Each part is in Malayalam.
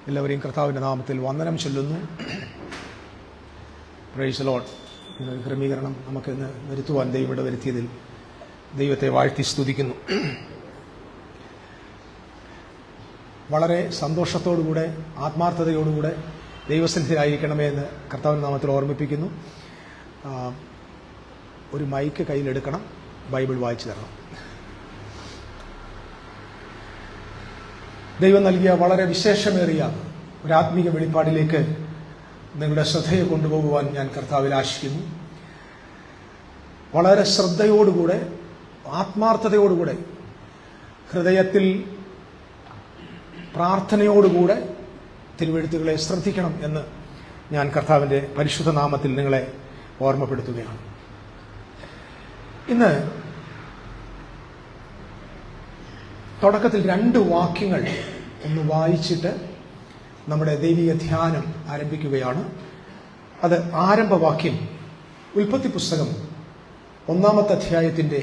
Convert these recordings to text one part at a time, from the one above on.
എല്ലാവരെയും കർത്താവിൻ്റെ നാമത്തിൽ വന്ദനം ചൊല്ലുന്നു. Price the Lord. ഇങ്ങനൊരു ക്രമീകരണം നമുക്കിന്ന് വരുത്തുവാൻ ദൈവം ഇവിടെ വരുത്തിയതിൽ ദൈവത്തെ വാഴ്ത്തി സ്തുതിക്കുന്നു. വളരെ സന്തോഷത്തോടുകൂടെ ആത്മാർത്ഥതയോടുകൂടെ ദൈവസന്നിധിയിലായിരിക്കണമേ എന്ന് കർത്താവിൻ്റെ നാമത്തിൽ ഓർമ്മിപ്പിക്കുന്നു. ഒരു മൈക്ക് കയ്യിലെടുക്കണം, ബൈബിൾ വായിച്ചു തരണം. ദൈവം നൽകിയ വളരെ വിശേഷമേറിയ ഒരു ആത്മീക വെളിപ്പാടിലേക്ക് നിങ്ങളുടെ ശ്രദ്ധയെ കൊണ്ടുപോകുവാൻ ഞാൻ കർത്താവിൽ ആശിക്കുന്നു. വളരെ ശ്രദ്ധയോടുകൂടെ ആത്മാർത്ഥതയോടുകൂടെ ഹൃദയത്തിൽ പ്രാർത്ഥനയോടുകൂടെ തിരുവെഴുത്തുകളെ ശ്രദ്ധിക്കണം എന്ന് ഞാൻ കർത്താവിൻ്റെ പരിശുദ്ധ നാമത്തിൽ നിങ്ങളെ ഓർമ്മപ്പെടുത്തുകയാണ്. ഇന്ന് തുടക്കത്തിൽ 2 വാക്യങ്ങൾ ഒന്ന് വായിച്ചിട്ട് നമ്മുടെ ദൈവിക ധ്യാനം ആരംഭിക്കുകയാണ്. അത് ആരംഭവാക്യം ഉൽപ്പത്തി പുസ്തകം 1-ാമത്തെ അധ്യായത്തിൻ്റെ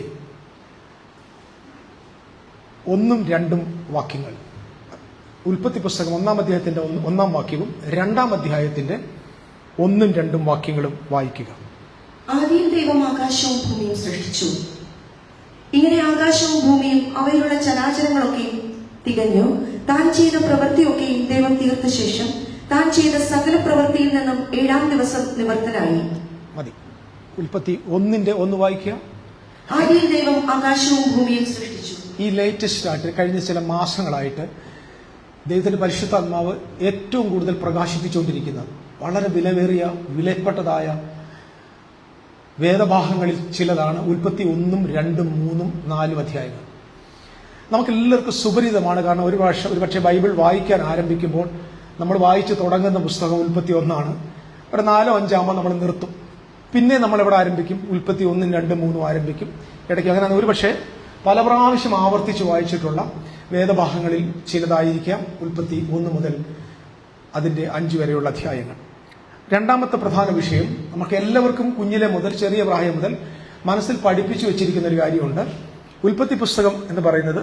1-2 വാക്യങ്ങൾ. ഉൽപ്പത്തി പുസ്തകം 1-ാം അധ്യായത്തിൻ്റെ 1-ാം വാക്യവും 2-ാം അധ്യായത്തിൻ്റെ 1-2 വാക്യങ്ങളും വായിക്കുക. ആദ്യം ദൈവം ആകാശവും ഭൂമിയും സൃഷ്ടിച്ചു. ഇങ്ങനെ ആകാശവും ഭൂമിയും അവയിലുള്ള ചരാചരങ്ങളൊക്കെയും തികഞ്ഞു. താൻ ചെയ്ത പ്രവൃത്തിയൊക്കെയും ദൈവം തീർത്ത ശേഷം താൻ ചെയ്ത സകല പ്രവൃത്തിയിൽ നിന്നും 7-ാം ദിവസം നിവർത്തനായി. മതി. ഉൽപ്പത്തി 1-1 വായിക്കുക. ആദ്യം ദൈവം ആകാശവും ഭൂമിയും സൃഷ്ടിച്ചു. ഈ ലേറ്റസ്റ്റ് ആയിട്ട് കഴിഞ്ഞ ചില മാസങ്ങളായിട്ട് ദൈവത്തിന്റെ പരിശുദ്ധാത്മാവ് ഏറ്റവും കൂടുതൽ പ്രകാശിപ്പിച്ചുകൊണ്ടിരിക്കുന്ന വളരെ വിലവേറിയ വിലപ്പെട്ടതായ വേദഭാഗങ്ങളിൽ ചിലതാണ് ഉൽപ്പത്തി 1, 2, 3, 4 അധ്യായങ്ങൾ. നമുക്കെല്ലാവർക്കും സുപരിതമാണ്. കാരണം ഒരുപക്ഷെ ബൈബിൾ വായിക്കാൻ ആരംഭിക്കുമ്പോൾ നമ്മൾ വായിച്ചു തുടങ്ങുന്ന പുസ്തകം ഉൽപ്പത്തി 1 ഒരു 4-5 ആകുമ്പോൾ നമ്മൾ നിർത്തും. പിന്നെ നമ്മളെവിടെ ആരംഭിക്കും? ഉൽപ്പത്തി 1, 2, 3 ആരംഭിക്കും. ഇടയ്ക്ക് അങ്ങനെ ഒരുപക്ഷെ പല പ്രാവശ്യം ആവർത്തിച്ച് വായിച്ചിട്ടുള്ള വേദഭാഗങ്ങളിൽ ചിലതായിരിക്കാം ഉൽപ്പത്തി 1 മുതൽ അതിൻ്റെ 5 വരെയുള്ള അധ്യായങ്ങൾ. രണ്ടാമത്തെ പ്രധാന വിഷയം നമുക്ക് എല്ലാവർക്കും കുഞ്ഞിലെ മുതൽ ചെറിയ പ്രായം മുതൽ മനസ്സിൽ പഠിപ്പിച്ചു വെച്ചിരിക്കുന്ന ഒരു കാര്യമുണ്ട്. ഉൽപ്പത്തി പുസ്തകം എന്ന് പറയുന്നത്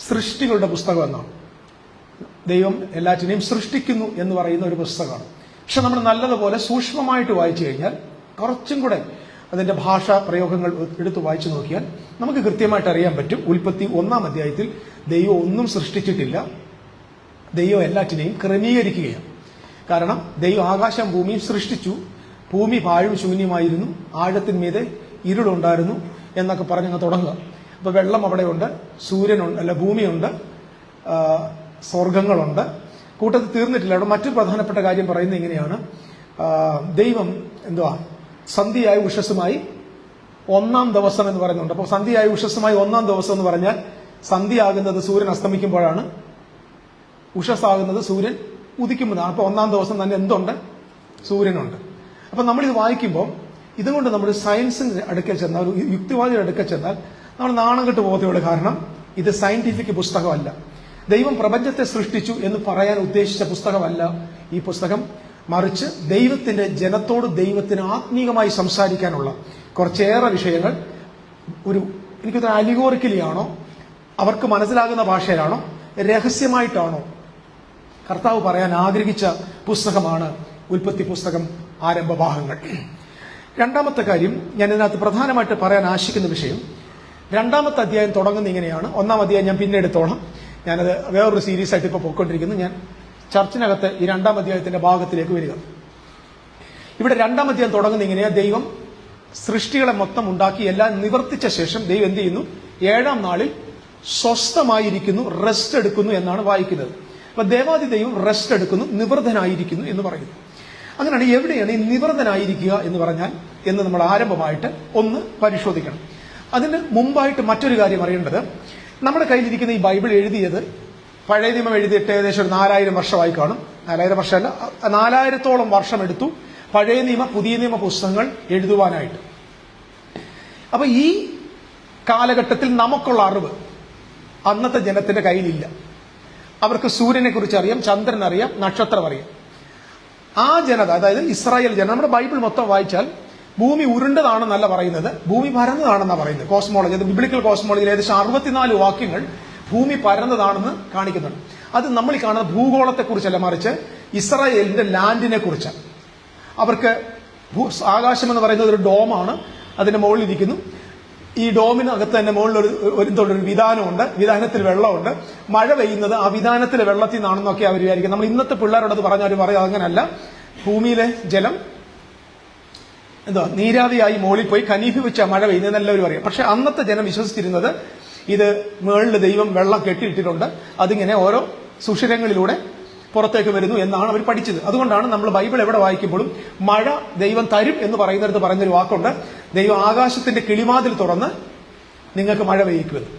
സൃഷ്ടികളുടെ പുസ്തകം എന്നാണ്. ദൈവം എല്ലാറ്റിനെയും സൃഷ്ടിക്കുന്നു എന്ന് പറയുന്ന ഒരു പുസ്തകമാണ്. പക്ഷെ നമ്മൾ നല്ലതുപോലെ സൂക്ഷ്മമായിട്ട് വായിച്ചു കഴിഞ്ഞാൽ, കുറച്ചും കൂടെ അതിന്റെ ഭാഷാ പ്രയോഗങ്ങൾ എടുത്ത് വായിച്ചു നോക്കിയാൽ നമുക്ക് കൃത്യമായിട്ട് അറിയാൻ പറ്റും. ഉൽപ്പത്തി 1-ാം അധ്യായത്തിൽ ദൈവം ഒന്നും സൃഷ്ടിച്ചിട്ടില്ല, ദൈവം എല്ലാറ്റിനെയും ക്രമീകരിക്കുകയാണ്. കാരണം ദൈവം ആകാശം ഭൂമിയും സൃഷ്ടിച്ചു. ഭൂമി പാഴും ശൂന്യമായിരുന്നു, ആഴത്തിന്മീതെ ഇരുളുണ്ടായിരുന്നു എന്നൊക്കെ പറഞ്ഞങ്ങ് തുടങ്ങുക. അപ്പൊ വെള്ളം അവിടെയുണ്ട്, സൂര്യനുണ്ട്, ഭൂമിയുണ്ട്, സ്വർഗങ്ങളുണ്ട്. കൂട്ടത്തിൽ തീർന്നിട്ടില്ല. അവിടെ മറ്റൊരു പ്രധാനപ്പെട്ട കാര്യം പറയുന്നത് ഇങ്ങനെയാണ്. ദൈവം സന്ധ്യയായ ഉഷസ്സുമായി 1-ാം ദിവസം എന്ന് പറയുന്നുണ്ട്. അപ്പോൾ സന്ധ്യയായ ഉഷസ്സുമായി 1-ാം ദിവസം എന്ന് പറഞ്ഞാൽ സന്ധ്യയാകുന്നത് സൂര്യൻ അസ്തമിക്കുമ്പോഴാണ്, ഉഷസ്സാകുന്നത് സൂര്യൻ ഉദിക്കുമ്പോഴാണ്. അപ്പോൾ 1-ാം ദിവസം തന്നെ എന്തുണ്ട്? സൂര്യനുണ്ട്. അപ്പൊ നമ്മളിത് വായിക്കുമ്പോൾ ഇതുകൊണ്ട് നമ്മൾ സയൻസിന്റെ അടുക്കൽ ചെന്നാൽ, ഒരു യുക്തിവാദിയുടെ അടുക്കൽ ചെന്നാൽ നമ്മൾ നാണം കെട്ട് പോകത്തുള്ളൂ. കാരണം ഇത് സയന്റിഫിക് പുസ്തകമല്ല. ദൈവം പ്രപഞ്ചത്തെ സൃഷ്ടിച്ചു എന്ന് പറയാൻ ഉദ്ദേശിച്ച പുസ്തകമല്ല ഈ പുസ്തകം. മറിച്ച് ദൈവത്തിന്റെ ജനത്തോട് ദൈവത്തിന് ആത്മീകമായി സംസാരിക്കാനുള്ള കുറച്ചേറെ വിഷയങ്ങൾ എനിക്കൊരു അലിഗോറിക്കലിയാണോ, അവർക്ക് മനസ്സിലാകുന്ന ഭാഷയിലാണോ, രഹസ്യമായിട്ടാണോ കർത്താവ് പറയാൻ ആഗ്രഹിച്ച പുസ്തകമാണ് ഉൽപ്പത്തി പുസ്തകം ആരംഭഭാഗങ്ങൾ. രണ്ടാമത്തെ കാര്യം ഞാൻ ഇതിനകത്ത് പ്രധാനമായിട്ട് പറയാൻ ആശിക്കുന്ന വിഷയം, 2-ാമത്തെ അധ്യായം തുടങ്ങുന്ന ഇങ്ങനെയാണ്. 1-ാം അധ്യായം ഞാൻ പിന്നെ എടുത്തോളാം. ഞാനത് വേറൊരു സീരീസ് ആയിട്ട് ഇപ്പോൾ പോയിക്കൊണ്ടിരിക്കുന്നു. ഞാൻ ചർച്ചിനകത്ത് ഈ 2-ാം അധ്യായത്തിന്റെ ഭാഗത്തിലേക്ക് വരിക. ഇവിടെ 2-ാം അധ്യായം തുടങ്ങുന്ന ഇങ്ങനെയാ. ദൈവം സൃഷ്ടികളെ മൊത്തം ഉണ്ടാക്കി എല്ലാം നിവർത്തിച്ച ശേഷം ദൈവം എന്ത് ചെയ്യുന്നു? 7-ാം നാളിൽ സ്വസ്ഥമായിരിക്കുന്നു, റെസ്റ്റ് എടുക്കുന്നു എന്നാണ് വായിക്കുന്നത്. അപ്പൊ ദേവാദി ദൈവം റെസ്റ്റ് എടുക്കുന്നു, നിവൃതനായിരിക്കുന്നു എന്ന് പറയുന്നു. അങ്ങനെയാണ് എവിടെയാണ് ഈ നിവൃതനായിരിക്കുക എന്ന് പറഞ്ഞാൽ എന്ന് നമ്മൾ ആരംഭമായിട്ട് ഒന്ന് പരിശോധിക്കണം. അതിന് മുമ്പായിട്ട് മറ്റൊരു കാര്യം അറിയേണ്ടത്, നമ്മുടെ കയ്യിലിരിക്കുന്ന ഈ ബൈബിൾ എഴുതിയത്, പഴയ നിയമം എഴുതിയിട്ട് ഏകദേശം 4000 വർഷമായി കാണും. 4000 വർഷമല്ല, 4000-ഓളം വർഷം എടുത്തു പഴയ നിയമ പുതിയ നിയമ പുസ്തകങ്ങൾ എഴുതുവാനായിട്ട്. അപ്പൊ ഈ കാലഘട്ടത്തിൽ നമുക്കുള്ള അറിവ് അന്നത്തെ ജനത്തിന്റെ കയ്യിലില്ല. അവർക്ക് സൂര്യനെ കുറിച്ച് അറിയാം, ചന്ദ്രൻ അറിയാം, നക്ഷത്രം അറിയാം. ആ ജനത, അതായത് ഇസ്രായേൽ ജനത, നമ്മുടെ ബൈബിൾ മൊത്തം വായിച്ചാൽ ഭൂമി ഉരുണ്ടതാണെന്നല്ല പറയുന്നത്, ഭൂമി പരന്നതാണെന്നാണ് പറയുന്നത്. കോസ്മോളജി, അത് ബിബ്ലിക്കൽ കോസ്മോളജിയിൽ ഏകദേശം 64 വാക്യങ്ങൾ ഭൂമി പരന്നതാണെന്ന് കാണിക്കുന്നുണ്ട്. അത് നമ്മൾ ഈ കാണുന്ന ഭൂഗോളത്തെക്കുറിച്ചല്ല, മറിച്ച് ഇസ്രായേലിന്റെ ലാൻഡിനെ കുറിച്ചാണ്. അവർക്ക് ആകാശം എന്ന് പറയുന്നത് ഒരു ഡോമാണ്, അതിന്റെ മുകളിൽ ഇരിക്കുന്നു. ഈ ഡോമിനകത്ത് തന്നെ മുകളിൽ ഒരു വിധാനമുണ്ട്, വിധാനത്തിൽ വെള്ളമുണ്ട്. മഴ പെയ്യുന്നത് ആ വിധാനത്തിലെ വെള്ളത്തിൽ നിന്നാണെന്നൊക്കെ അവർ വിചാരിക്കും. നമ്മൾ ഇന്നത്തെ പിള്ളേരോട് അത് പറഞ്ഞാൽ അവർ പറയും അങ്ങനല്ല, ഭൂമിയിലെ ജലം നീരാവിയായി മുകളിൽ പോയി ഖനീഭവിച്ച മഴ പെയ്യുന്നതെന്ന് എല്ലാവരും അറിയാം. പക്ഷെ അന്നത്തെ ജനം വിശ്വസിച്ചിരുന്നത് ഇത് മുകളിൽ ദൈവം വെള്ളം കെട്ടിയിട്ടിട്ടുണ്ട്, അതിങ്ങനെ ഓരോ സുഷിരങ്ങളിലൂടെ പുറത്തേക്ക് വരുന്നു എന്നാണ് അവർ പഠിച്ചത്. അതുകൊണ്ടാണ് നമ്മൾ ബൈബിൾ എവിടെ വായിക്കുമ്പോഴും മഴ ദൈവം തരും എന്ന് പറയുന്നിടത്ത് പറയുന്നൊരു വാക്കുണ്ട്, ദൈവം ആകാശത്തിന്റെ കിളിവാതിൽ തുറന്ന് നിങ്ങൾക്ക് മഴ പെയ്യിക്കുമെന്ന്.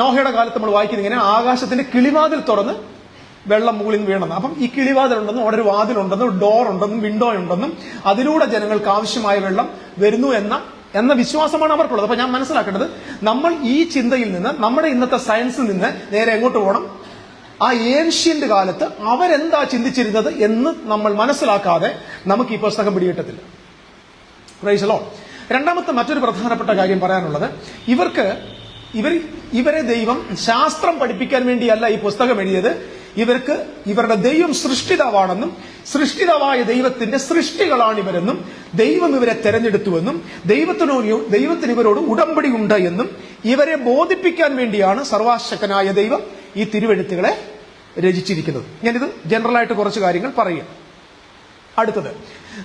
നോഹയുടെ കാലത്ത് നമ്മൾ വായിക്കുന്നത് ഇങ്ങനെ, ആകാശത്തിന്റെ കിളിവാതിൽ തുറന്ന് വെള്ളം മുകളിൽ നിന്ന് വീണെന്ന്. അപ്പം ഈ കിളിവാതിലുണ്ടെന്നും അവിടെ ഒരു വാതിലുണ്ടെന്നും ഡോർ ഉണ്ടെന്നും വിൻഡോ ഉണ്ടെന്നും അതിലൂടെ ജനങ്ങൾക്ക് ആവശ്യമായ വെള്ളം വരുന്നു എന്ന വിശ്വാസമാണ് അവർക്കുള്ളത്. അപ്പൊ ഞാൻ മനസ്സിലാക്കേണ്ടത്, നമ്മൾ ഈ ചിന്തയിൽ നിന്ന്, നമ്മുടെ ഇന്നത്തെ സയൻസിൽ നിന്ന് നേരെ എങ്ങോട്ട് പോകണം? ആ ഏൻഷ്യന്റ് കാലത്ത് അവരെന്താ ചിന്തിച്ചിരുന്നത് എന്ന് നമ്മൾ മനസ്സിലാക്കാതെ നമുക്ക് ഈ പുസ്തകം പിടികിട്ടത്തില്ല. Price the Lord. രണ്ടാമത്തെ മറ്റൊരു പ്രധാനപ്പെട്ട കാര്യം പറയാനുള്ളത്, ഇവരെ ദൈവം ശാസ്ത്രം പഠിപ്പിക്കാൻ വേണ്ടിയല്ല ഈ പുസ്തകം എഴുതിയത്. ഇവരുടെ ദൈവം സൃഷ്ടിതാവാണെന്നും സൃഷ്ടിതാവായ ദൈവത്തിന്റെ സൃഷ്ടികളാണ് ഇവരെന്നും ദൈവം ഇവരെ തെരഞ്ഞെടുത്തുവെന്നും ദൈവത്തിന് ഇവരോട് ഉടമ്പടി ഉണ്ട് എന്നും ഇവരെ ബോധിപ്പിക്കാൻ വേണ്ടിയാണ് സർവശക്തനായ ദൈവം ഈ തിരുവെഴുത്തുകളെ രചിച്ചിരിക്കുന്നത്. ഞാനിത് ജനറലായിട്ട് കുറച്ച് കാര്യങ്ങൾ പറയുക. അടുത്തത്,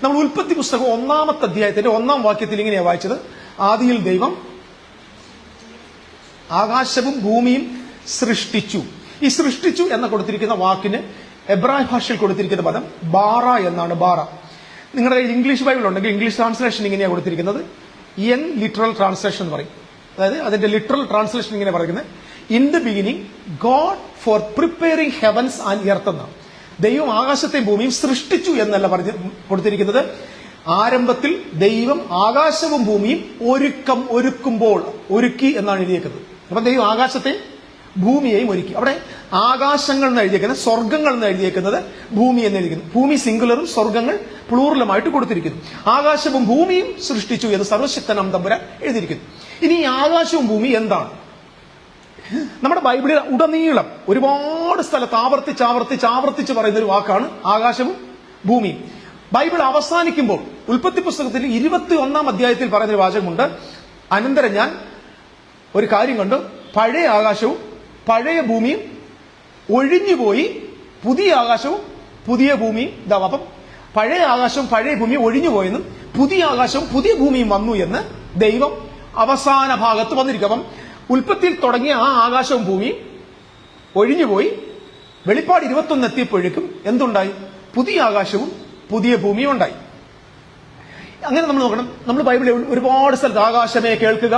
നമ്മൾ ഉൽപ്പത്തി പുസ്തകം 1-ാമത്തെ അധ്യായത്തിന്റെ 1-ാം വാക്യത്തിൽ ഇങ്ങനെയാണ് വായിച്ചത്, ആദിയിൽ ദൈവം ആകാശവും ഭൂമിയും സൃഷ്ടിച്ചു. ഈ സൃഷ്ടിച്ചു എന്ന കൊടുത്തിരിക്കുന്ന വാക്കിന് എബ്രായ ഭാഷയിൽ കൊടുത്തിരിക്കുന്ന പദം ബാറ എന്നാണ്. ബാറ. നിങ്ങളുടെ ഇംഗ്ലീഷ് ബൈബിൾ ഉണ്ടെങ്കിൽ ഇംഗ്ലീഷ് ട്രാൻസ്ലേഷൻ ഇങ്ങനെയാണ് കൊടുത്തിരിക്കുന്നത്, എൻ ലിറ്ററൽ ട്രാൻസ്ലേഷൻ എന്ന് പറയും. അതായത് അതിന്റെ ലിറ്ററൽ ട്രാൻസ്ലേഷൻ ഇങ്ങനെ പറയുന്നത്, in the beginning God four preparing heavens and earth എന്നാണ്. ദൈവം ആകാശത്തെയും ഭൂമിയും സൃഷ്ടിച്ചു എന്നല്ല കൊടുത്തിരിക്കുന്നത്, ആരംഭത്തിൽ ദൈവം ആകാശവും ഭൂമിയും ഒരുക്കുമ്പോൾ ഒരുക്കി എന്നാണ് എഴുതിയേക്കുന്നത്. അപ്പൊ ദൈവം ആകാശത്തെയും ഭൂമിയെയും ഒരുക്കി. അവിടെ ആകാശങ്ങൾ എന്ന് എഴുതിയേക്കുന്നത്, സ്വർഗങ്ങൾ എന്ന് എഴുതിയേക്കുന്നത് ഭൂമി എന്ന് എഴുതിയിരിക്കുന്നു. ഭൂമി സിംഗുലറും സ്വർഗങ്ങൾ പ്ലൂറലുമായിട്ട് കൊടുത്തിരിക്കുന്നു. ആകാശവും ഭൂമിയും സൃഷ്ടിച്ചു എന്ന് സർവശക്തനാം തമ്പുരാൻ എഴുതിയിരിക്കുന്നു. ഇനി ഈ ആകാശവും ഭൂമി എന്താണ്? നമ്മുടെ ബൈബിളിൽ ഉടനീളം ഒരുപാട് സ്ഥലത്ത് ആവർത്തിച്ച് പറയുന്ന ഒരു വാക്കാണ് ആകാശവും ഭൂമിയും. ബൈബിൾ അവസാനിക്കുമ്പോൾ ഉൽപ്പത്തി പുസ്തകത്തിൽ 21-ാം അധ്യായത്തിൽ പറയുന്നൊരു വാചകമുണ്ട്, അനന്തരം ഞാൻ ഒരു കാര്യം കണ്ടു, പഴയ ആകാശവും പഴയ ഭൂമിയും ഒഴിഞ്ഞുപോയി, പുതിയ ആകാശവും പുതിയ ഭൂമിയും ഇതാവും. അപ്പം പഴയ ആകാശവും പഴയ ഭൂമിയും ഒഴിഞ്ഞുപോയെന്നും പുതിയ ആകാശവും പുതിയ ഭൂമിയും വന്നു എന്ന് ദൈവം അവസാന ഭാഗത്ത് വന്നിരിക്കും. അപ്പം ഉൽപ്പത്തിയിൽ തുടങ്ങിയ ആ ആകാശവും ഭൂമിയും ഒഴിഞ്ഞുപോയി, വെളിപ്പാട് 21 എത്തിയപ്പോഴേക്കും എന്തുണ്ടായി? പുതിയ ആകാശവും പുതിയ ഭൂമിയും ഉണ്ടായി. അങ്ങനെ നമ്മൾ നോക്കണം. നമ്മൾ ബൈബിളിൽ ഒരുപാട് സ്ഥലത്ത് ആകാശമേ കേൾക്കുക,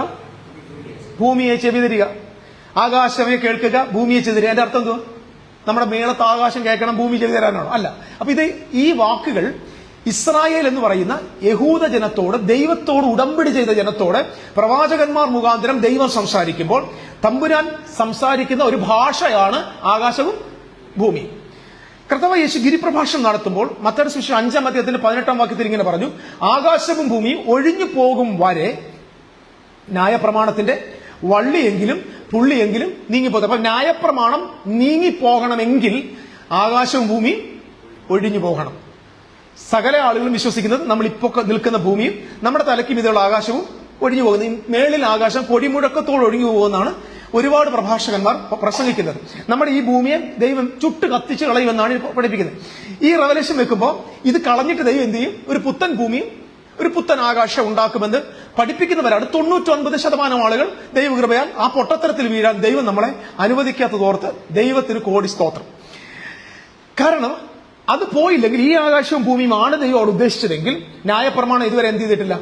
ഭൂമിയെ ചെവി തരിക, ആകാശമേ കേൾക്കുക, ഭൂമിയെ ചെവി തരിക. അതിന്റെ അർത്ഥം എന്തുവാ? നമ്മുടെ മേളത്ത് ആകാശം കേൾക്കണം, ഭൂമി ചെവി തരാനാണോ? അല്ല. അപ്പൊ ഈ വാക്കുകൾ ഇസ്രായേൽ എന്ന് പറയുന്ന യഹൂദ ജനത്തോട്, ദൈവത്തോട് ഉടമ്പടി ചെയ്ത ജനത്തോട് പ്രവാചകന്മാർ മുഖാന്തരം ദൈവം സംസാരിക്കുമ്പോൾ തമ്പുരാൻ സംസാരിക്കുന്ന ഒരു ഭാഷയാണ് ആകാശവും ഭൂമിയും. കർത്താവ് യേശു ഗിരിപ്രഭാഷണം നടത്തുമ്പോൾ മത്തായിയുടെ സുവിശേഷം 5-ാം അധ്യായത്തിന്റെ 18-ാം വാക്യത്തിൽ ഇങ്ങനെ പറഞ്ഞു, ആകാശവും ഭൂമിയും ഒഴിഞ്ഞു പോകും വരെ ന്യായപ്രമാണത്തിന്റെ വള്ളിയെങ്കിലും പുള്ളിയെങ്കിലും നീങ്ങിപ്പോകും. അപ്പൊ ന്യായപ്രമാണം നീങ്ങിപ്പോകണമെങ്കിൽ ആകാശവും ഭൂമിയും ഒഴിഞ്ഞു പോകണം. സകല ആളുകളും വിശ്വസിക്കുന്നത് നമ്മൾ ഇപ്പോൾ നിൽക്കുന്ന ഭൂമിയും നമ്മുടെ തലയ്ക്ക് മീതെയുള്ള ആകാശവും ഒഴിഞ്ഞു പോകുന്നു. മേളിൽ ആകാശം പൊടിമുഴക്കത്തോട് ഒഴിഞ്ഞു പോകുമെന്നാണ് ഒരുപാട് പ്രഭാഷകന്മാർ പ്രസംഗിക്കുന്നത്. നമ്മുടെ ഈ ഭൂമിയെ ദൈവം ചുട്ട് കത്തിച്ച് കളയുമെന്നാണ് പഠിപ്പിക്കുന്നത്. ഈ റെവലേഷൻ വെക്കുമ്പോൾ ഇത് കളഞ്ഞിട്ട് ദൈവം എന്ത് ചെയ്യും? ഒരു പുത്തൻ ഭൂമിയും ഒരു പുത്തൻ ആകാശം ഉണ്ടാക്കുമെന്ന് പഠിപ്പിക്കുന്നവരാണ് 99% ആളുകൾ. ദൈവകൃപയാൽ ആ പൊട്ടത്തരത്തിൽ വീഴാൻ ദൈവം നമ്മളെ അനുവദിക്കാത്തതോർത്ത് ദൈവത്തിന് കോടി സ്തോത്രം. കാരണം അത് പോയില്ലെങ്കിൽ, ഈ ആകാശവും ഭൂമിയും ആണ് ദൈവം ഉദ്ദേശിച്ചതെങ്കിൽ, ന്യായപ്രമാണം ഇതുവരെ എന്ത് ചെയ്തിട്ടില്ല?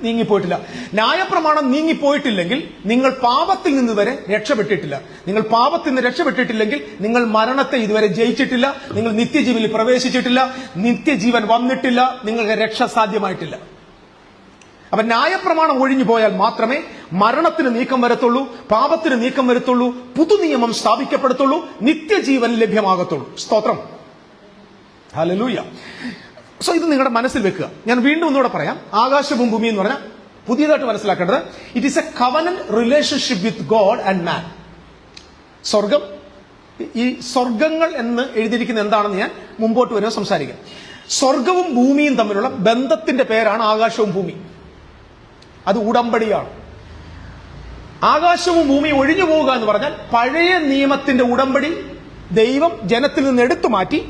നീങ്ങിപ്പോയിട്ടില്ല. ന്യായപ്രമാണം നീങ്ങിപ്പോയിട്ടില്ലെങ്കിൽ നിങ്ങൾ പാപത്തിൽ നിന്ന് വരെ രക്ഷപ്പെട്ടിട്ടില്ല. നിങ്ങൾ പാപത്തിൽ നിന്ന് രക്ഷപ്പെട്ടിട്ടില്ലെങ്കിൽ നിങ്ങൾ മരണത്തെ ഇതുവരെ ജയിച്ചിട്ടില്ല, നിങ്ങൾ നിത്യജീവനിൽ പ്രവേശിച്ചിട്ടില്ല, നിത്യജീവൻ വന്നിട്ടില്ല, നിങ്ങൾക്ക് രക്ഷ സാധ്യമായിട്ടില്ല. അപ്പൊ ന്യായപ്രമാണം ഒഴിഞ്ഞു പോയാൽ മാത്രമേ മരണത്തിന് നീക്കം വരത്തുള്ളൂ, പാപത്തിന് നീക്കം വരത്തുള്ളൂ, പുതുനിയമം സ്ഥാപിക്കപ്പെടത്തുള്ളൂ, നിത്യജീവൻ ലഭ്യമാകത്തുള്ളൂ. സ്തോത്രം, ഹല്ലേലൂയ. സോ ഇത് നിങ്ങളുടെ മനസ്സിൽ വെക്കുക. ഞാൻ വീണ്ടും ഒന്നുകൂടെ പറയാം. ആകാശവും ഭൂമി എന്ന് പറഞ്ഞാൽ പുതിയതായിട്ട് മനസ്സിലാക്കേണ്ടത്, it is a covenant relationship with God and man. സ്വർഗം ഈ സ്വർഗങ്ങൾ എന്ന് എഴുതിയിരിക്കുന്ന എന്താണെന്ന് ഞാൻ മുമ്പോട്ട് വരുമ്പോൾ സംസാരിക്കാം. സ്വർഗവും ഭൂമിയും തമ്മിലുള്ള ബന്ധത്തിന്റെ പേരാണ് ആകാശവും ഭൂമി. അത് ഉടമ്പടിയാണ്. ആകാശവും ഭൂമിയും ഒഴിഞ്ഞു പോവുക എന്ന് പറഞ്ഞാൽ പഴയ നിയമത്തിന്റെ ഉടമ്പടി ദൈവം ജനത്തിൽ നിന്ന് എടുത്തു മാറ്റി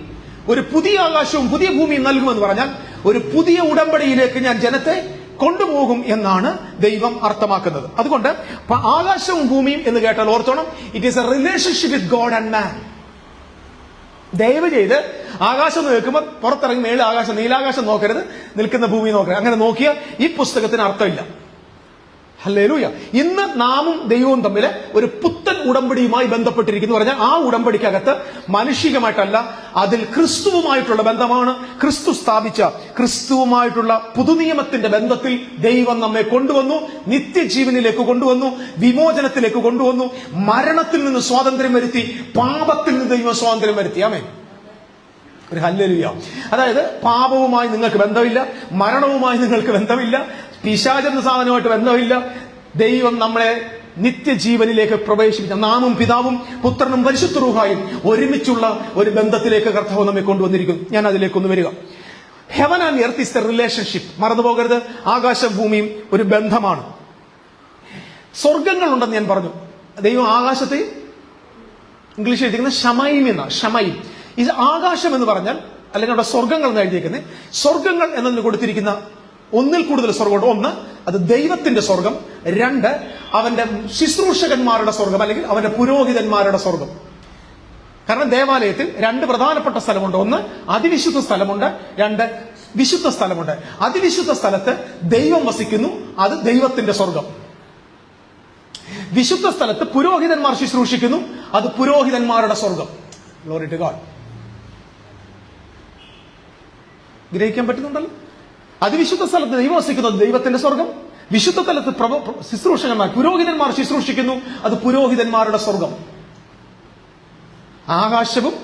ഒരു പുതിയ ആകാശവും പുതിയ ഭൂമിയും നൽകുമെന്ന് പറഞ്ഞാൽ ഒരു പുതിയ ഉടമ്പടിയിലേക്ക് ഞാൻ ജനത്തെ കൊണ്ടുപോകും എന്നാണ് ദൈവം അർത്ഥമാക്കുന്നത്. അതുകൊണ്ട് ആകാശവും ഭൂമിയും എന്ന് കേട്ടാൽ ഓർത്തോണം, it is a relationship with God and man. ദയവ് ചെയ്ത് ആകാശം നിൽക്കുമ്പോൾ പുറത്തിറങ്ങി മേളിൽ ആകാശം, നീലാകാശം നോക്കരുത്, നിൽക്കുന്ന ഭൂമി നോക്കരുത്. അങ്ങനെ നോക്കിയാൽ ഈ പുസ്തകത്തിന് അർത്ഥമില്ല. ഹല്ലേലൂയ. ഇന്ന് നാമും ദൈവവും തമ്മിൽ ഒരു പുത്തൻ ഉടമ്പടിയുമായി ബന്ധപ്പെട്ടിരിക്കുന്നു പറഞ്ഞാൽ ആ ഉടമ്പടിക്കകത്ത് മാനുഷികമായിട്ടല്ല, അതിൽ ക്രിസ്തുവുമായിട്ടുള്ള ബന്ധമാണ്. ക്രിസ്തു സ്ഥാപിച്ച ക്രിസ്തുവുമായിട്ടുള്ള പുതുനിയമത്തിന്റെ ബന്ധത്തിൽ ദൈവം നമ്മെ കൊണ്ടുവന്നു, നിത്യജീവനിലേക്ക് കൊണ്ടുവന്നു, വിമോചനത്തിലേക്ക് കൊണ്ടുവന്നു, മരണത്തിൽ നിന്ന് സ്വാതന്ത്ര്യം വരുത്തി, പാപത്തിൽ നിന്ന് ദൈവം സ്വാതന്ത്ര്യം വരുത്തി. ആമേൻ. ഒരു ഹല്ലേലൂയ. അതായത് പാപവുമായി നിങ്ങൾക്ക് ബന്ധമില്ല, മരണവുമായി നിങ്ങൾക്ക് ബന്ധമില്ല, പിശാചെന്ന സാധനമായിട്ട് ബന്ധമില്ല. ദൈവം നമ്മളെ നിത്യജീവനിലേക്ക് പ്രവേശിപ്പിച്ച നാമും പിതാവും പുത്രനും പരിശുദ്ധ റൂഹായും ഒരുമിച്ചുള്ള ഒരു ബന്ധത്തിലേക്ക് കർത്താവ് നമ്മെ കൊണ്ടുവന്നിരിക്കുന്നു. ഞാൻ അതിലേക്കൊന്ന് വരിക. Heaven and earth is the relationship. മറന്നു പോകരുത്, ആകാശം ഭൂമിയും ഒരു ബന്ധമാണ്. സ്വർഗങ്ങളുണ്ടെന്ന് ഞാൻ പറഞ്ഞു. ദൈവം ആകാശത്തെ ഇംഗ്ലീഷിൽ എഴുതിയിരിക്കുന്നത് ഷമൈം എന്നാണ്. ഷമൈം. ഇത് ആകാശം എന്ന് പറഞ്ഞാൽ, അല്ലെങ്കിൽ അവിടെ സ്വർഗങ്ങൾ എന്ന് എഴുതിയിരിക്കുന്നത്, സ്വർഗങ്ങൾ എന്നതിന് കൊടുത്തിരിക്കുന്ന ഒന്നിൽ കൂടുതൽ സ്വർഗമുണ്ട്. ഒന്ന്, അത് ദൈവത്തിന്റെ സ്വർഗം. രണ്ട്, അവന്റെ ശുശ്രൂഷകന്മാരുടെ സ്വർഗം, അല്ലെങ്കിൽ അവന്റെ പുരോഹിതന്മാരുടെ സ്വർഗം. കാരണം ദേവാലയത്തിൽ രണ്ട് പ്രധാനപ്പെട്ട സ്ഥലമുണ്ട്. ഒന്ന് അതിവിശുദ്ധ സ്ഥലമുണ്ട്, രണ്ട് വിശുദ്ധ സ്ഥലമുണ്ട്. അതിവിശുദ്ധ സ്ഥലത്ത് ദൈവം വസിക്കുന്നു, അത് ദൈവത്തിന്റെ സ്വർഗം. വിശുദ്ധ സ്ഥലത്ത് പുരോഹിതന്മാർ ശുശ്രൂഷിക്കുന്നു, അത് പുരോഹിതന്മാരുടെ സ്വർഗം. Glory to God. ഗ്രഹിക്കാൻ പറ്റുന്നുണ്ടല്ലോ? അതിവിശുദ്ധ സ്ഥലത്ത് ദൈവം വസിക്കുന്നത് ദൈവത്തിന്റെ സ്വർഗം, വിശുദ്ധ സ്ഥലത്ത് ശുശ്രൂഷകന്മാർ പുരോഹിതന്മാർ ശുശ്രൂഷിക്കുന്നു, അത് പുരോഹിതന്മാരുടെ സ്വർഗം. ആകാശവും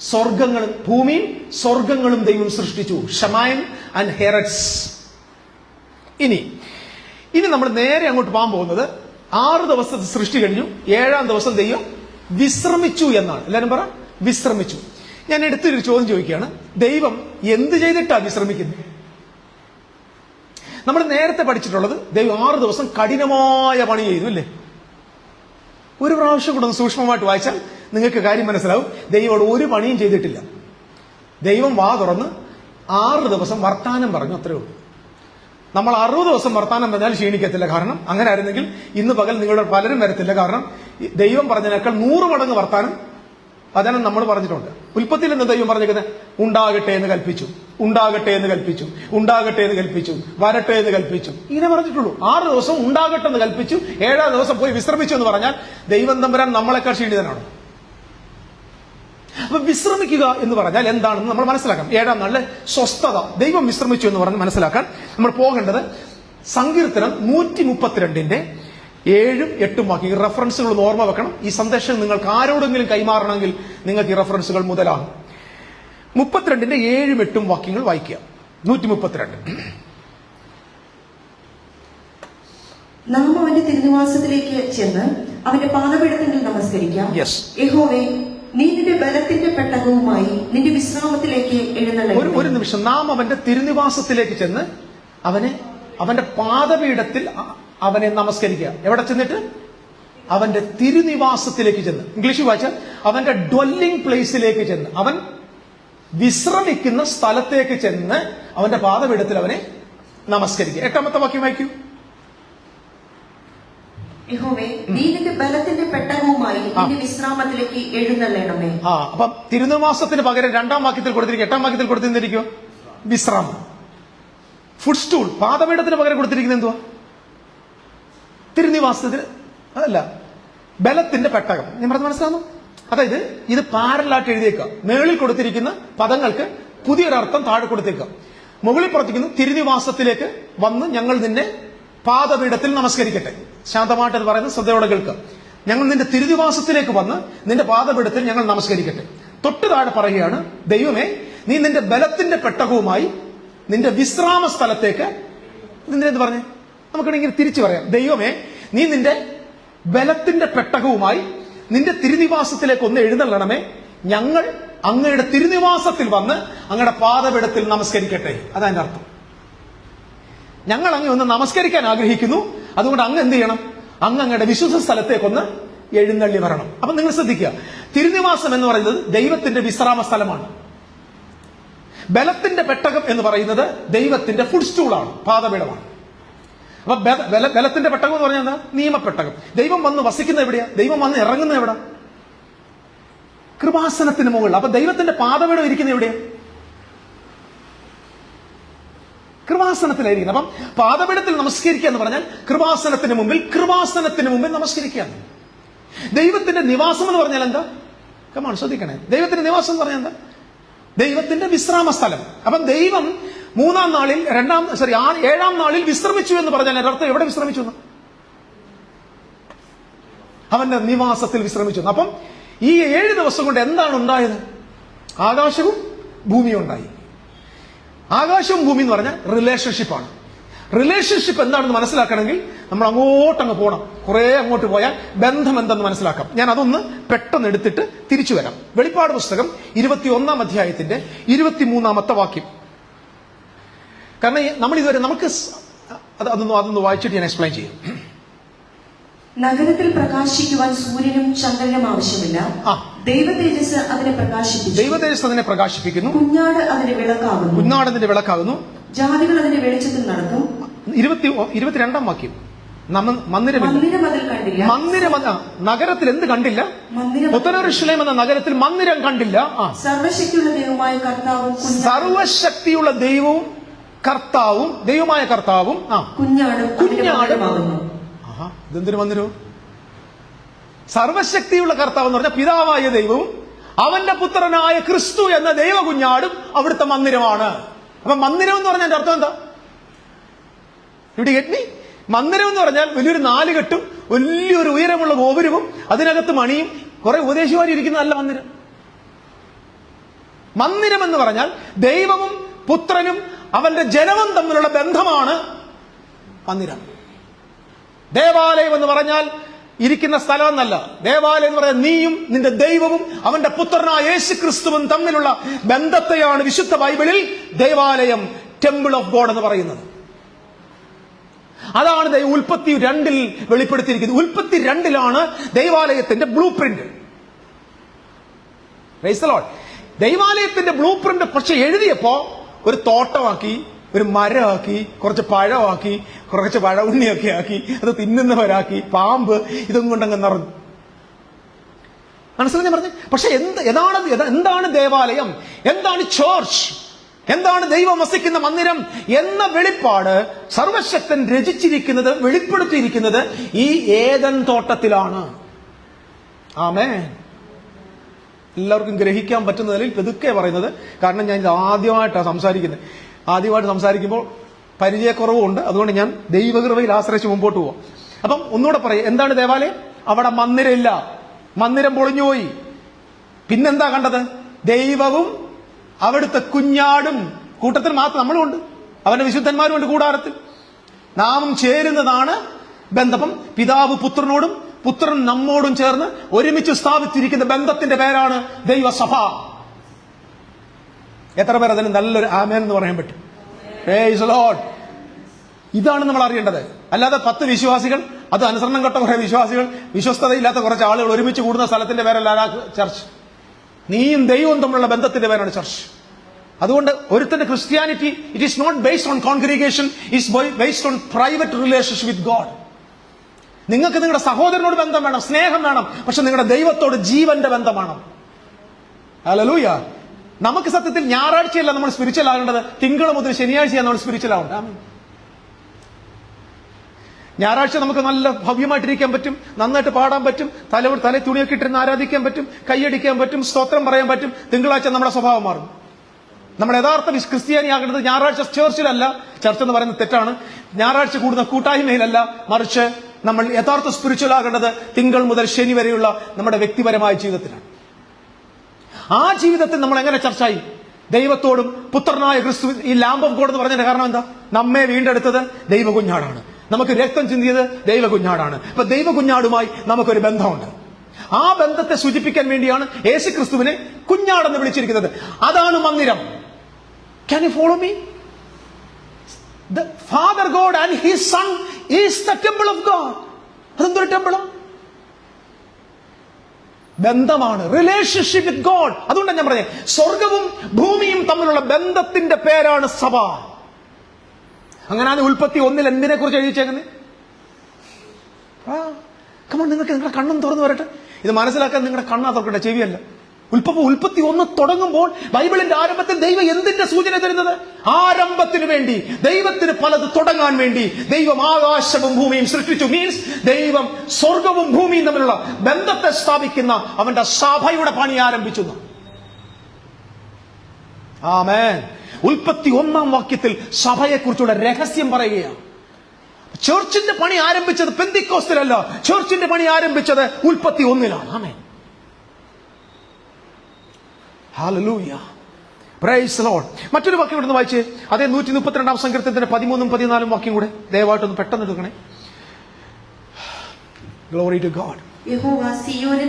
സ്വർഗങ്ങളും ഭൂമിയും സ്വർഗങ്ങളും ദൈവം സൃഷ്ടിച്ചു. ഷമായൻ ആൻഡ് ഹെററ്റ്സ്. ഇനി നമ്മൾ നേരെ അങ്ങോട്ട് പോകാൻ പോകുന്നത് 6 ദിവസത്തെ സൃഷ്ടി കഴിഞ്ഞു, 7-ാം ദിവസം ദൈവം വിശ്രമിച്ചു എന്നാണ്. എല്ലാവരും പറ, വിശ്രമിച്ചു. ഞാൻ എടുത്തൊരു ചോദ്യം ചോദിക്കുകയാണ്, ദൈവം എന്ത് ചെയ്തിട്ടാണ് വിശ്രമിക്കുന്നത്? നമ്മൾ നേരത്തെ പഠിച്ചിട്ടുള്ളത് ദൈവം 6 ദിവസം കഠിനമായ പണി ചെയ്തു, അല്ലേ? ഒരു പ്രാവശ്യം കൂടെ ഒന്ന് സൂക്ഷ്മമായിട്ട് വായിച്ചാൽ നിങ്ങൾക്ക് കാര്യം മനസ്സിലാവും. ദൈവം ഒരു പണിയും ചെയ്തിട്ടില്ല. ദൈവം വാ തുറന്ന് 6 ദിവസം വർത്താനം പറഞ്ഞു, അത്രേ ഉള്ളൂ. നമ്മൾ 60 ദിവസം വർത്താനം പറഞ്ഞാൽ ക്ഷീണിക്കത്തില്ല. കാരണം അങ്ങനെ ആയിരുന്നെങ്കിൽ ഇന്ന് പകൽ നിങ്ങളുടെ പലരും വരത്തില്ല. കാരണം ദൈവം പറഞ്ഞതിനേക്കാൾ 100 മടങ്ങ് വർത്താനം വചനം നമ്മൾ പറഞ്ഞിട്ടുണ്ട്. ഉൽപ്പത്തിയിൽ നിന്ന് ദൈവം പറഞ്ഞിരിക്കുന്നത് ഉണ്ടാകട്ടെ എന്ന് കൽപ്പിച്ചു, ഉണ്ടാകട്ടെ എന്ന് കൽപ്പിച്ചു, ഉണ്ടാകട്ടെ എന്ന് കൽപ്പിച്ചു, വരട്ടെ എന്ന് കൽപ്പിച്ചു. ഇങ്ങനെ പറഞ്ഞിട്ടുള്ളൂ. 6 ദിവസം ഉണ്ടാകട്ടെ എന്ന് കൽപ്പിച്ചു, 7-ാം ദിവസം പോയി വിശ്രമിച്ചു എന്ന് പറഞ്ഞാൽ ദൈവം തമ്പുരാൻ നമ്മളെക്കാൾ ക്ഷീണിതനാണ്. അപ്പൊ വിശ്രമിക്കുക എന്ന് പറഞ്ഞാൽ എന്താണെന്ന് നമ്മൾ മനസ്സിലാക്കാം. 7-ാം നാളിലെ സ്വസ്ഥത, ദൈവം വിശ്രമിച്ചു എന്ന് പറഞ്ഞ് മനസ്സിലാക്കാൻ നമ്മൾ പോകേണ്ടത് സങ്കീർത്തനം 132-ന്റെ 7-ഉം 8-ഉം വാക്യം. ഈ റെഫറൻസുകൾ ഒന്ന് ഓർമ്മ വെക്കണം. ഈ സന്ദേശം നിങ്ങൾക്ക് ആരോടെങ്കിലും കൈമാറണമെങ്കിൽ നിങ്ങൾക്ക് ഈ റെഫറൻസുകൾ മുതലാകും. 32-ന്റെ 7-ഉം 8-ഉം വാക്യങ്ങൾ വായിക്കുക. 132. നാം അവന്റെ തിരുനിവാസത്തിലേക്ക് ചെന്ന് അവന്റെ പാദപീഠത്തിൽ നമസ്കരിക്കാം. യഹോവേ, നീ നിന്റെ ബലത്തിന്റെ പെട്ടകവുമായി നിന്റെ വിശ്രാമത്തിലേക്ക് എഴുന്നള്ളി. ഒരു നിമിഷം. നാം അവന്റെ തിരുനിവാസത്തിലേക്ക് ചെന്ന് അവന്റെ പാദപീഠത്തിൽ അവനെ നമസ്കരിക്കുക. എവിടെ ചെന്നിട്ട്? അവന്റെ തിരുനിവാസത്തിലേക്ക് ചെന്ന്. ഇംഗ്ലീഷിൽ വായിച്ചാൽ അവന്റെ ഡ്വെല്ലിംഗ് പ്ലേസിലേക്ക് ചെന്ന്, അവൻ വിശ്രമിക്കുന്ന സ്ഥലത്തേക്ക് ചെന്ന് അവന്റെ പാദപീഠത്തിൽ അവനെ നമസ്കരിക്കുക. 8-ാമത്തെ വാക്യം വായിക്കൂ. യഹോവേ, നീ നിന്റെ ബലത്തിന്റെ പെട്ടകവുമായി നിന്റെ വിശ്രാമത്തിലേക്ക് എഴുന്നള്ളണമേ. അപ്പം തിരുനിവാസത്തിന് പകരം 2-ാം വാക്യത്തിൽ കൊടുത്തിരിക്കുക, 8-ാം വാക്യത്തിൽ കൊടുത്തിരിക്കുക വിശ്രാമം. ഫുഡ് സ്റ്റൂൾ പാദപീഠത്തിന് പകരം കൊടുത്തിരിക്കുന്നത് എന്തുവാ? തിരുനിവാസത്തിന് അതല്ല, ബലത്തിന്റെ പെട്ടകം. ഞാൻ പറഞ്ഞത് മനസ്സിലാവുന്നു? അതായത് ഇത് പാരലായിട്ട് എഴുതിയേക്കാം. മേളിൽ കൊടുത്തിരിക്കുന്ന പദങ്ങൾക്ക് പുതിയൊരർത്ഥം താഴെ കൊടുത്തേക്കാം. മുകളിൽ പ്രവർത്തിക്കുന്നു, തിരുനിവാസത്തിലേക്ക് വന്ന് ഞങ്ങൾ നിന്നെ പാദപീഠത്തിൽ നമസ്കരിക്കട്ടെ. ശാന്തമായിട്ട് അത് പറയുന്നത് ശ്രദ്ധയോടെ കേൾക്കുക. ഞങ്ങൾ നിന്റെ തിരുനിവാസത്തിലേക്ക് വന്ന് നിന്റെ പാദപീഠത്തിൽ ഞങ്ങൾ നമസ്കരിക്കട്ടെ. തൊട്ട് താഴെ പറയുകയാണ്, ദൈവമേ, നീ നിന്റെ ബലത്തിന്റെ പെട്ടകവുമായി നിന്റെ വിശ്രാമ സ്ഥലത്തേക്ക്. എന്ത് പറഞ്ഞേ? നമുക്കിങ്ങനെ തിരിച്ചു പറയാം. ദൈവമേ, നീ നിന്റെ ബലത്തിന്റെ പെട്ടകവുമായി നിന്റെ തിരുനിവാസത്തിലേക്ക് ഒന്ന് എഴുന്നള്ളണമേ, ഞങ്ങൾ അങ്ങയുടെ തിരുനിവാസത്തിൽ വന്ന് അങ്ങയുടെ പാദപീഠത്തിൽ നമസ്കരിക്കട്ടെ. അതതിന്റെ അർത്ഥം. ഞങ്ങൾ അങ്ങ് ഒന്ന് നമസ്കരിക്കാൻ ആഗ്രഹിക്കുന്നു, അതുകൊണ്ട് അങ്ങ് എന്ത് ചെയ്യണം? അങ്ങ് അങ്ങയുടെ വിശുദ്ധ സ്ഥലത്തേക്കൊന്ന് എഴുന്നള്ളി വരണം. അപ്പൊ നിങ്ങൾ ശ്രദ്ധിക്കുക, തിരുനിവാസം എന്ന് പറയുന്നത് ദൈവത്തിന്റെ വിശ്രാമ സ്ഥലമാണ്. ബലത്തിന്റെ പെട്ടകം എന്ന് പറയുന്നത് ദൈവത്തിന്റെ ഫുഡ് സ്റ്റൂളാണ്, പാദപീഠമാണ്. അപ്പൊ ബലത്തിന്റെ പെട്ടകം എന്ന് പറഞ്ഞാൽ എന്താ? നിയമപ്പെട്ടകം. ദൈവം വന്ന് വസിക്കുന്ന എവിടെയാ? ദൈവം വന്ന് ഇറങ്ങുന്ന എവിടെ? കൃപാസനത്തിന് മുകളിൽ. അപ്പൊ ദൈവത്തിന്റെ പാദപീഠം ഇരിക്കുന്ന എവിടെയാ? കൃപാസനത്തിലായിരിക്കും. അപ്പം പാദപീഠത്തിൽ നമസ്കരിക്കുക എന്ന് പറഞ്ഞാൽ കൃപാസനത്തിന് മുമ്പിൽ നമസ്കരിക്കുക. ദൈവത്തിന്റെ നിവാസം എന്ന് പറഞ്ഞാൽ എന്താ? ശ്രദ്ധിക്കണേ, ദൈവത്തിന്റെ നിവാസം എന്ന് പറഞ്ഞാൽ എന്താ? ദൈവത്തിന്റെ വിശ്രാമ സ്ഥലം. അപ്പം ദൈവം ഏഴാം നാളിൽ വിശ്രമിച്ചു എന്ന് പറഞ്ഞാൽ എൻ്റെ അർത്ഥം എവിടെ വിശ്രമിച്ചു? അവന്റെ നിവാസത്തിൽ വിശ്രമിച്ചു. അപ്പം ഈ 7 ദിവസം കൊണ്ട് എന്താണ് ഉണ്ടായത്? ആകാശവും ഭൂമിയും ഉണ്ടായി. ആകാശവും ഭൂമി എന്ന് പറഞ്ഞാൽ റിലേഷൻഷിപ്പാണ്. റിലേഷൻഷിപ്പ് എന്താണെന്ന് മനസ്സിലാക്കണമെങ്കിൽ നമ്മൾ അങ്ങോട്ടങ്ങ് പോകണം. കുറെ അങ്ങോട്ട് പോയാൽ ബന്ധം എന്തെന്ന് മനസ്സിലാക്കാം. ഞാൻ അതൊന്ന് പെട്ടെന്ന് എടുത്തിട്ട് തിരിച്ചു വരാം. വെളിപ്പാട് പുസ്തകം 21-ാം അധ്യായത്തിന്റെ 23-ാമത്തെ വാക്യം. കാരണം നമ്മൾ ഇതുവരെ അതൊന്ന് വായിച്ചിട്ട് ഞാൻ എക്സ്പ്ലെയിൻ ചെയ്യും. നഗരത്തിൽ പ്രകാശിക്കുവാൻ സൂര്യനും ചന്ദ്രനും ആവശ്യമില്ല. ദൈവ തേജസ് അതിനെ പ്രകാശിപ്പിക്കുന്നു. കുഞ്ഞാട് അതിന്റെ വിളക്കാകുന്നു. ജാതികൾ അതിന്റെ വെളിച്ചത്തിൽ നടക്കും. 22-ാം വാക്യം. നഗരത്തിൽ എന്ത് കണ്ടില്ല? പുത്തനയെരൂശലേം എന്ന നഗരത്തിൽ മന്ദിരം കണ്ടില്ല. സർവശക്തിയുള്ള ദൈവവും ദൈവമായ കർത്താവും കുഞ്ഞാടും. ഇതെന്തൊരു മന്ദിരവും? സർവശക്തിയുള്ള കർത്താവ് എന്ന് പറഞ്ഞാൽ പിതാവായ ദൈവവും അവന്റെ പുത്രനായ ക്രിസ്തു എന്ന ദൈവ കുഞ്ഞാടും അവിടുത്തെ മന്ദിരമാണ്. അപ്പൊ മന്ദിരം എന്ന് പറഞ്ഞാൽ അർത്ഥം എന്താ? ഇവിടെ കേട്ടി. മന്ദിരം എന്ന് പറഞ്ഞാൽ വലിയൊരു 4 കെട്ടും വലിയൊരു ഉയരമുള്ള ഗോപുരവും അതിനകത്ത് മണിയും കുറെ ഉപദേശിമാരി ഇരിക്കുന്ന നല്ല മന്ദിരം. മന്ദിരം എന്ന് പറഞ്ഞാൽ ദൈവവും പുത്രനും അവന്റെ ജനവും തമ്മിലുള്ള ബന്ധമാണ് മന്ദിരം. ദേവാലയം എന്ന് പറഞ്ഞാൽ ഇരിക്കുന്ന സ്ഥലം എന്നല്ല. ദേവാലയം എന്ന് പറഞ്ഞാൽ നീയും നിന്റെ ദൈവവും അവന്റെ പുത്രനായ യേശു ക്രിസ്തുവും തമ്മിലുള്ള ബന്ധത്തെയാണ് വിശുദ്ധ ബൈബിളിൽ ദേവാലയം, ടെമ്പിൾ ഓഫ് ഗോഡ് എന്ന് പറയുന്നത്. അതാണ് ഉൽപ്പത്തി 2-ൽ വെളിപ്പെടുത്തിയിരിക്കുന്നത്. ഉൽപ്പത്തി 2-ലാണ് ദൈവാലയത്തിന്റെ ബ്ലൂ പ്രിന്റ്. ദൈവാലയത്തിന്റെ ബ്ലൂ പ്രിന്റ് പക്ഷെ എഴുതിയപ്പോ ഒരു തോട്ടമാക്കി, ഒരു മരമാക്കി, കുറച്ച് പഴമാക്കി, കുറച്ച് പഴ ഉണ്ണിയൊക്കെ ആക്കി, അത് തിന്നുന്നവരാക്കി, പാമ്പ് ഇതും കൊണ്ടങ്ങ് നിറഞ്ഞു. മനസ്സിലായി പറഞ്ഞു. പക്ഷെ എന്താണ് ദേവാലയം? എന്താണ് ചർച്ച്? എന്താണ് ദൈവം വസിക്കുന്ന മന്ദിരം എന്ന വെളിപ്പാട് സർവശക്തൻ രചിച്ചിരിക്കുന്നത്, വെളിപ്പെടുത്തിയിരിക്കുന്നത് ഈ ഏദൻ തോട്ടത്തിലാണ്. ആമേൻ. എല്ലാവർക്കും ഗ്രഹിക്കാൻ പറ്റുന്ന നിലയിൽ പെതുക്കെ പറയുന്നത്. കാരണം ഞാൻ ഇത് ആദ്യമായിട്ടാണ് സംസാരിക്കുന്നത്. ആദ്യമായിട്ട് സംസാരിക്കുമ്പോൾ പരിചയക്കുറവുണ്ട്. അതുകൊണ്ട് ഞാൻ ദൈവകൃപയിൽ ആശ്രയിച്ച് മുമ്പോട്ട് പോവാം. അപ്പം ഒന്നുകൂടെ പറയാം, എന്താണ് ദേവാലയം? അവിടെ മന്ദിരമില്ല, മന്ദിരം പൊളിഞ്ഞുപോയി. പിന്നെന്താ കണ്ടത്? ദൈവവും അവിടുത്തെ കുഞ്ഞാടും. കൂട്ടത്തിൽ മാത്രം നമ്മളുമുണ്ട്, അവന്റെ വിശുദ്ധന്മാരും ഉണ്ട് കൂടാരത്തിൽ. നാമും ചേരുന്നതാണ് ബന്ധം. പിതാവ് പുത്രനോടും പുത്രൻ നമ്മോടും ചേർന്ന് ഒരുമിച്ച് സ്ഥാപിച്ചിരിക്കുന്ന ബന്ധത്തിന്റെ പേരാണ് ദൈവസഭ. എത്ര പേർ അതിന് നല്ലൊരു ആമേൻ എന്ന് പറയാൻ പറ്റും? Price the Lord. ഇതാണ് നമ്മൾ അറിയേണ്ടത്. അല്ലാതെ 10 വിശ്വാസികൾ, അത് അനുസരണം കെട്ട കുറെ വിശ്വാസികൾ, വിശ്വസ്തതയില്ലാത്ത കുറച്ച് ആളുകൾ ഒരുമിച്ച് കൂടുന്ന സ്ഥലത്തിന്റെ പേരല്ല ചർച്ച്. നീയും ദൈവവും തമ്മിലുള്ള ബന്ധത്തിന്റെ പേരാണ് ചർച്ച്. അതുകൊണ്ട് ഒരുത്തന്റെ Christianity it is not based on congregation, it's based on private relationship with God. നിങ്ങൾക്ക് നിങ്ങളുടെ സഹോദരനോട് ബന്ധം വേണം, സ്നേഹം വേണം, പക്ഷെ നിങ്ങളുടെ ദൈവത്തോട് ജീവന്റെ ബന്ധം വേണം. ഹല്ലേലൂയ. നമുക്ക് സത്യത്തിൽ ഞായറാഴ്ചയല്ല നമ്മൾ സ്പിരിച്വൽ ആകേണ്ടത്, തിങ്കൾ മുതൽ ശനിയാഴ്ചയാണ് നമ്മൾ സ്പിരിച്വൽ ആവേണ്ടത്. ഞായറാഴ്ച നമുക്ക് നല്ല ഭവ്യമായിട്ടിരിക്കാൻ പറ്റും, നന്നായിട്ട് പാടാൻ പറ്റും, തല തുണിയൊക്കെ ഇട്ടിരുന്ന് ആരാധിക്കാൻ പറ്റും, കൈയടിക്കാൻ പറ്റും, സ്തോത്രം പറയാൻ പറ്റും. തിങ്കളാഴ്ച നമ്മുടെ സ്വഭാവം മാറും. നമ്മുടെ യഥാർത്ഥ ക്രിസ്ത്യാനി ആകേണ്ടത് ഞായറാഴ്ച ചേർച്ചിലല്ല. ചർച്ച എന്ന് പറയുന്നത് തെറ്റാണ്. ഞായറാഴ്ച കൂടുന്ന കൂട്ടായ്മയിലല്ല, മറിച്ച് നമ്മൾ യഥാർത്ഥ സ്പിരിച്വൽ ആകേണ്ടത് തിങ്കൾ മുതൽ ശനി വരെയുള്ള നമ്മുടെ വ്യക്തിപരമായ ജീവിതത്തിലാണ്. ആ ജീവിതത്തിൽ നമ്മൾ എങ്ങനെ ചർച്ചയായി? ദൈവത്തോടും പുത്രനായ ക്രിസ്തു, ഈ ലാംബ് ഓഫ് ഗോഡ് എന്ന് പറഞ്ഞതിന്റെ കാരണം എന്താ? നമ്മെ വീണ്ടെടുത്തത് ദൈവ കുഞ്ഞാടാണ്. നമുക്ക് രക്തം ചിന്തിയത് ദൈവ കുഞ്ഞാടാണ്. അപ്പൊ ദൈവ കുഞ്ഞാടുമായി നമുക്കൊരു ബന്ധമുണ്ട്. ആ ബന്ധത്തെ സൂചിപ്പിക്കാൻ വേണ്ടിയാണ് യേശു ക്രിസ്തുവിനെ കുഞ്ഞാടെന്ന് വിളിച്ചിരിക്കുന്നത്. അതാണ് മന്ദിരം. Can you follow me? The Father God and His Son is the temple of God. അതെന്തൊരു ടെമ്പിളാ? ബന്ധമാണ്, റിലേഷൻഷിപ്പ് വിത്ത് ഗോഡ്. അതുകൊണ്ടാണ് ഞാൻ പറഞ്ഞത്, സ്വർഗവും ഭൂമിയും തമ്മിലുള്ള ബന്ധത്തിന്റെ പേരാണ് സഭ. അങ്ങനെയാണ് ഉൽപ്പത്തി 1 എന്തിനെ കുറിച്ച് എഴുതിച്ചേക്കുന്നത്? നിങ്ങൾക്ക് നിങ്ങളുടെ കണ്ണും തുറന്നു വരട്ടെ. ഇത് മനസ്സിലാക്കാൻ നിങ്ങളുടെ കണ്ണാ തുറക്കട്ടെ, ചെവിയല്ല. ഉൽപ്പത്തി 1 തുടങ്ങുമ്പോൾ ബൈബിളിന്റെ ആരംഭത്തിൽ ദൈവം എന്തിന്റെ സൂചന തരുന്നത്? ആരംഭത്തിന് വേണ്ടി, ദൈവത്തിന് പലത് തുടങ്ങാൻ വേണ്ടി ദൈവം ആകാശവും ഭൂമിയും സൃഷ്ടിച്ചു. മീൻസ് ദൈവം സ്വർഗവും ഭൂമിയും തമ്മിലുള്ള ബന്ധത്തെ സ്ഥാപിക്കുന്ന അവന്റെ സഭയുടെ പണി ആരംഭിച്ചു. ആമേൻ. ഉൽപ്പത്തി 1 വാക്യത്തിൽ സഭയെക്കുറിച്ചുള്ള രഹസ്യം പറയുകയാണ്. ചർച്ചിന്റെ പണി ആരംഭിച്ചത് പെന്തിക്കോസ്തിലല്ല, ചർച്ചിന്റെ പണി ആരംഭിച്ചത് ഉൽപ്പത്തി 1. ആമേൻ. ഹല്ലേലൂയ. Price the Lord. മറ്റൊരു വാക്യം ഇവിടെ വായിച്ച്, അതേ 132 സങ്കീർത്തനത്തിന്റെ 13 14 വാക്യം കൂടെ ദയവായിട്ടൊന്ന് പെട്ടെന്ന് എടുക്കണേ. Glory to God. യഹോവ സിയോനെ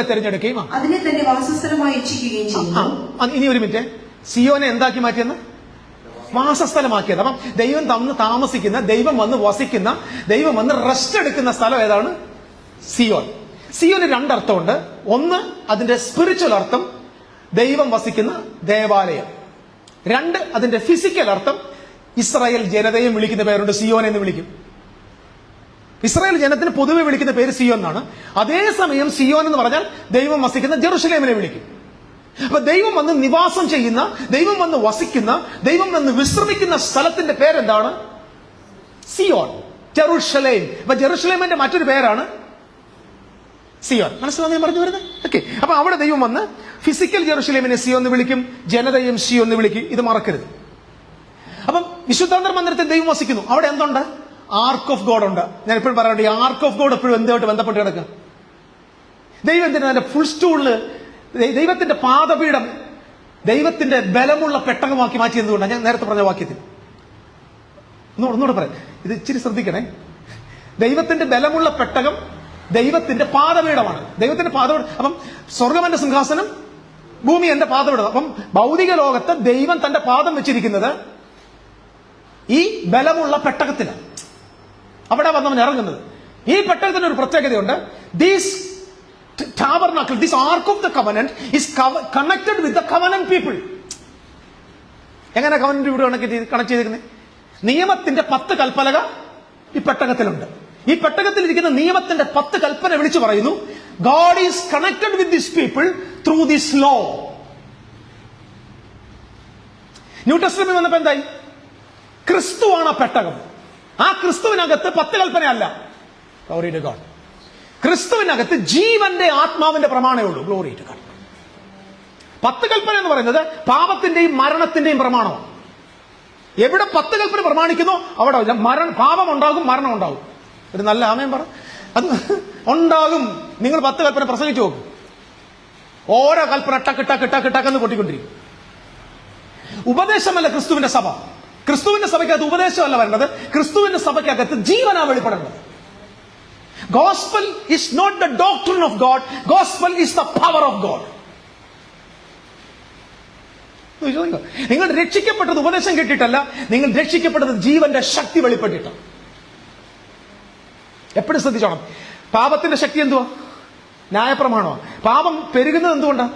തിരഞ്ഞെടുക്കുകയും അതിനെ തന്റെ വാസസ്ഥലമായി ഇച്ഛിക്കുകയും ചെയ്യുന്നു. ഇനി ഒരു മിനിറ്റ്, സിയോനെ എന്താക്കി മാറ്റിയെന്ന്? വാസസ്ഥലമാക്കിയത്. അപ്പം ദൈവം തന്ന് താമസിക്കുന്ന, ദൈവം വന്ന് വസിക്കുന്ന, ദൈവം വന്ന് റെസ്റ്റ് എടുക്കുന്ന സ്ഥലം ഏതാണ്? സിയോൻ. സിയോന് 2 അർത്ഥമുണ്ട്. ഒന്ന്, അതിന്റെ സ്പിരിച്വൽ അർത്ഥം, ദൈവം വസിക്കുന്ന ദേവാലയം. 2, അതിന്റെ ഫിസിക്കൽ അർത്ഥം, ഇസ്രായേൽ ജനതയെ വിളിക്കുന്ന പേരുണ്ട്, സിയോൻ എന്ന് വിളിക്കും. ഇസ്രായേൽ ജനത്തിന് പൊതുവെ വിളിക്കുന്ന പേര് സിയോൻ എന്നാണ്. അതേസമയം സിയോൻ എന്ന് പറഞ്ഞാൽ ദൈവം വസിക്കുന്ന ജെറുസലേമിനെ വിളിക്കും. അപ്പൊ ദൈവം വന്ന് നിവാസം ചെയ്യുന്ന, ദൈവം വന്ന് വസിക്കുന്ന, ദൈവം വന്ന് വിശ്രമിക്കുന്ന സ്ഥലത്തിന്റെ പേരെന്താണ്? സിയോൻ, ജെറുസലേം. അപ്പൊ ജെറുസലേമിന്റെ മറ്റൊരു പേരാണ് സിയോൻ. മനസ്സിലാവുന്ന ഞാൻ പറഞ്ഞു വരുന്നത്? ഓക്കെ. അപ്പൊ അവിടെ ദൈവം വന്ന് ഫിസിക്കൽ ജെറുസലേമിനെ സിയോൻ എന്ന് വിളിക്കും, ജനതയും സിയോൻ എന്ന് വിളിക്കും. ഇത് മറക്കരുത്. അപ്പം വിശുദ്ധാന്തര മന്ദിരത്തിൽ ദൈവം വസിക്കുന്നു. അവിടെ എന്തുണ്ട്? ആർക്ക് ഓഫ് ഗോഡ് ഉണ്ട്. ഞാൻ എപ്പോഴും പറയാറുണ്ട്, ഈ ആർക്ക് ഓഫ് ഗോഡ് എപ്പോഴും എന്തുമായിട്ട് ബന്ധപ്പെട്ട് കിടക്കുക? ദൈവം എന്തിനാ അതിന്റെ ഫുൾ സ്റ്റൂളില് ദൈവത്തിന്റെ പാദപീഠം ദൈവത്തിന്റെ ബലമുള്ള പെട്ടകമാക്കി മാറ്റി എന്തുകൊണ്ടാണ്? ഞാൻ നേരത്തെ പറഞ്ഞ വാക്യത്തിൽ ഒന്നുകൂടെ പറയാം, ഇത് ഇച്ചിരി ശ്രദ്ധിക്കണേ. ദൈവത്തിന്റെ ബലമുള്ള പെട്ടകം ദൈവത്തിന്റെ പാദപീഠമാണ്. ദൈവത്തിന്റെ പാദപീഠം. അപ്പം സ്വർഗം എന്റെ സിംഹാസനം, ഭൂമി എന്റെ പാദപീഠം. അപ്പം ഭൗതിക ലോകത്ത് ദൈവം തന്റെ പാദം വെച്ചിരിക്കുന്നത് ഈ ബലമുള്ള പെട്ടകത്തിന്. അവിടെ വന്നവൻ ഇറങ്ങുന്നത്. ഈ പെട്ടകത്തിന് ഒരു പ്രത്യേകതയുണ്ട്. This tabernacle, this ark of the covenant is connected with the covenant people. എങ്ങനെ കവനന്റ് ഇവിടെ കണക്ട് ചെയ്തിരിക്കുന്നത്? നിയമത്തിന്റെ 10 കൽപ്പലക ഈ പെട്ടകത്തിലുണ്ട്. ഈ പെട്ടകത്തിലിരിക്കുന്ന നിയമത്തിന്റെ 10 കൽപ്പന വിളിച്ചു പറയുന്നു, God is connected with these people through this law. New testament വന്നപ്പോ എന്തായി? ക്രിസ്തുവാണ് ആ പെട്ടകം. ആ ക്രിസ്തുവിനകത്ത് 10 കൽപ്പനയല്ല. Glory to God. ക്രിസ്തുവിനകത്ത് ജീവന്റെ ആത്മാവിന്റെ പ്രമാണമേ ഉള്ളൂ. Glory to God. 10 കൽപ്പന എന്ന് പറയുന്നത് പാപത്തിന്റെയും മരണത്തിന്റെയും പ്രമാണമാണ്. എവിടെ 10 കൽപ്പന പ്രമാണിക്കുന്നു അവിടെ പാപം ഉണ്ടാകും, മരണം ഉണ്ടാകും. ഒരു നല്ല ആമേൻ പറ. അത് ഉണ്ടാകും. നിങ്ങൾ 10 കൽപ്പന പ്രസംഗിച്ചു നോക്കും, ഓരോ കൽപ്പന ടക്ക് ടക്ക് ടക്ക് ടക്കെന്ന് പൊട്ടിക്കൊണ്ടിരിക്കും. ഉപദേശമല്ല ക്രിസ്തുവിന്റെ സഭ. ക്രിസ്തുവിന്റെ സഭയ്ക്കകത്ത് ഉപദേശമല്ല വരേണ്ടത്, ക്രിസ്തുവിന്റെ സഭയ്ക്കകത്ത് ജീവനാ വെളിപ്പെടേണ്ടത്. Gospel is not the doctrine of God. Gospel is the power of God. നിങ്ങൾ രക്ഷിക്കപ്പെട്ടത് ഉപദേശം കേട്ടിട്ടല്ല, നിങ്ങൾ രക്ഷിക്കപ്പെട്ടത് ജീവന്റെ ശക്തി വെളിപ്പെട്ടിട്ടാണ്. എപ്പോഴും ശ്രദ്ധിച്ചോണം. പാപത്തിന്റെ ശക്തി എന്തുവാ? ന്യായപ്രമാണമാണ്. പാപം പെരുകുന്നത് എന്തുകൊണ്ടാണ്?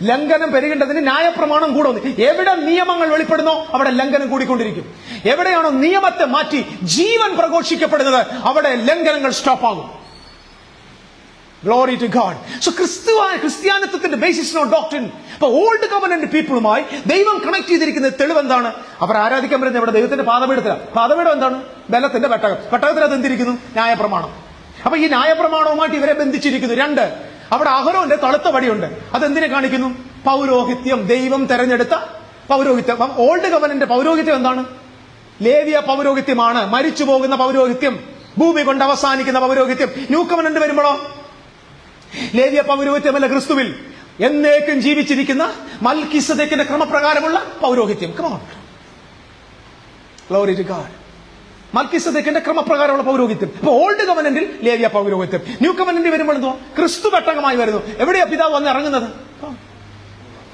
ലംഘനം പെരുകേണ്ടതിന് ന്യായപ്രമാണം കൂടെ വന്നു. എവിടെ നിയമങ്ങൾ വെളിപ്പെടുന്നോ അവിടെ ലംഘനം കൂടിക്കൊണ്ടിരിക്കും. എവിടെയാണോ നിയമത്തെ മാറ്റി ജീവൻ പ്രഘോഷിക്കപ്പെടുന്നത് അവിടെ ലംഘനങ്ങൾ സ്റ്റോപ്പ് ആകും. Glory to God. So ക്രിസ്ത്യാനിത്വത്തിന്റെ ബേസിസ് നോ ഡോക്ട്രിൻ. അപ്പൊ ഓൾഡ് കവനന്റ് പീപ്പിളുമായി ദൈവം കണക്ട് ചെയ്തിരിക്കുന്ന തെളിവ് എന്താണ്? അവർ ആരാധിക്കാൻ വരുന്നത് ഇവിടെ ദൈവത്തിന്റെ പാദപീഠത്തിലാണ്. പാദപീഠം എന്താണ്? ബലത്തിന്റെ പെട്ടകം. പെട്ടകത്തിനകത്ത് എന്തിരിക്കുന്നു? ന്യായപ്രമാണം. അപ്പൊ ഈ ന്യായപ്രമാണവുമായിട്ട് ഇവരെ ബന്ധിച്ചിരിക്കുന്നു. 2, അവിടെ അഹരോന്റെ തളുത്ത വടിയുണ്ട്. അതെന്തിനെ കാണിക്കുന്നു? പൗരോഹിത്യം, ദൈവം തെരഞ്ഞെടുത്ത പൗരോഹിത്യം. ഓൾഡ് കവനന്റ് പൗരോഹിത്യം എന്താണ്? ലേവിയ പൗരോഹിത്യമാണ്, മരിച്ചു പോകുന്ന പൗരോഹിത്യം, ഭൂമി കൊണ്ട് അവസാനിക്കുന്ന പൗരോഹിത്യം. ന്യൂ കവനന്റ് വരുമ്പോഴോ ലേവിയ പൗരോഹിത്യമല്ല, ക്രിസ്തുവിൽ എന്നേക്കും ജീവിച്ചിരിക്കുന്ന മൽക്കീസദേക്കിന്റെ ക്രമപ്രകാരമുള്ള പൗരോഹിത്യം. Come on. Glory to God. മൽക്കീസേദെക്കിന്റെ ക്രമപ്രകാരമുള്ള പൗരോഹിത്യം. ഇപ്പൊ ഓൾഡ് കവനന്റിൽ ലേവ്യ പൗരോഹിത്യം, ന്യൂ കവനന്റിൽ വരുമ്പോൾ എന്തോ ക്രിസ്തു പെട്ടകമായി വരുന്നു. എവിടെയാ പിതാവ് വന്ന് ഇറങ്ങുന്നത്?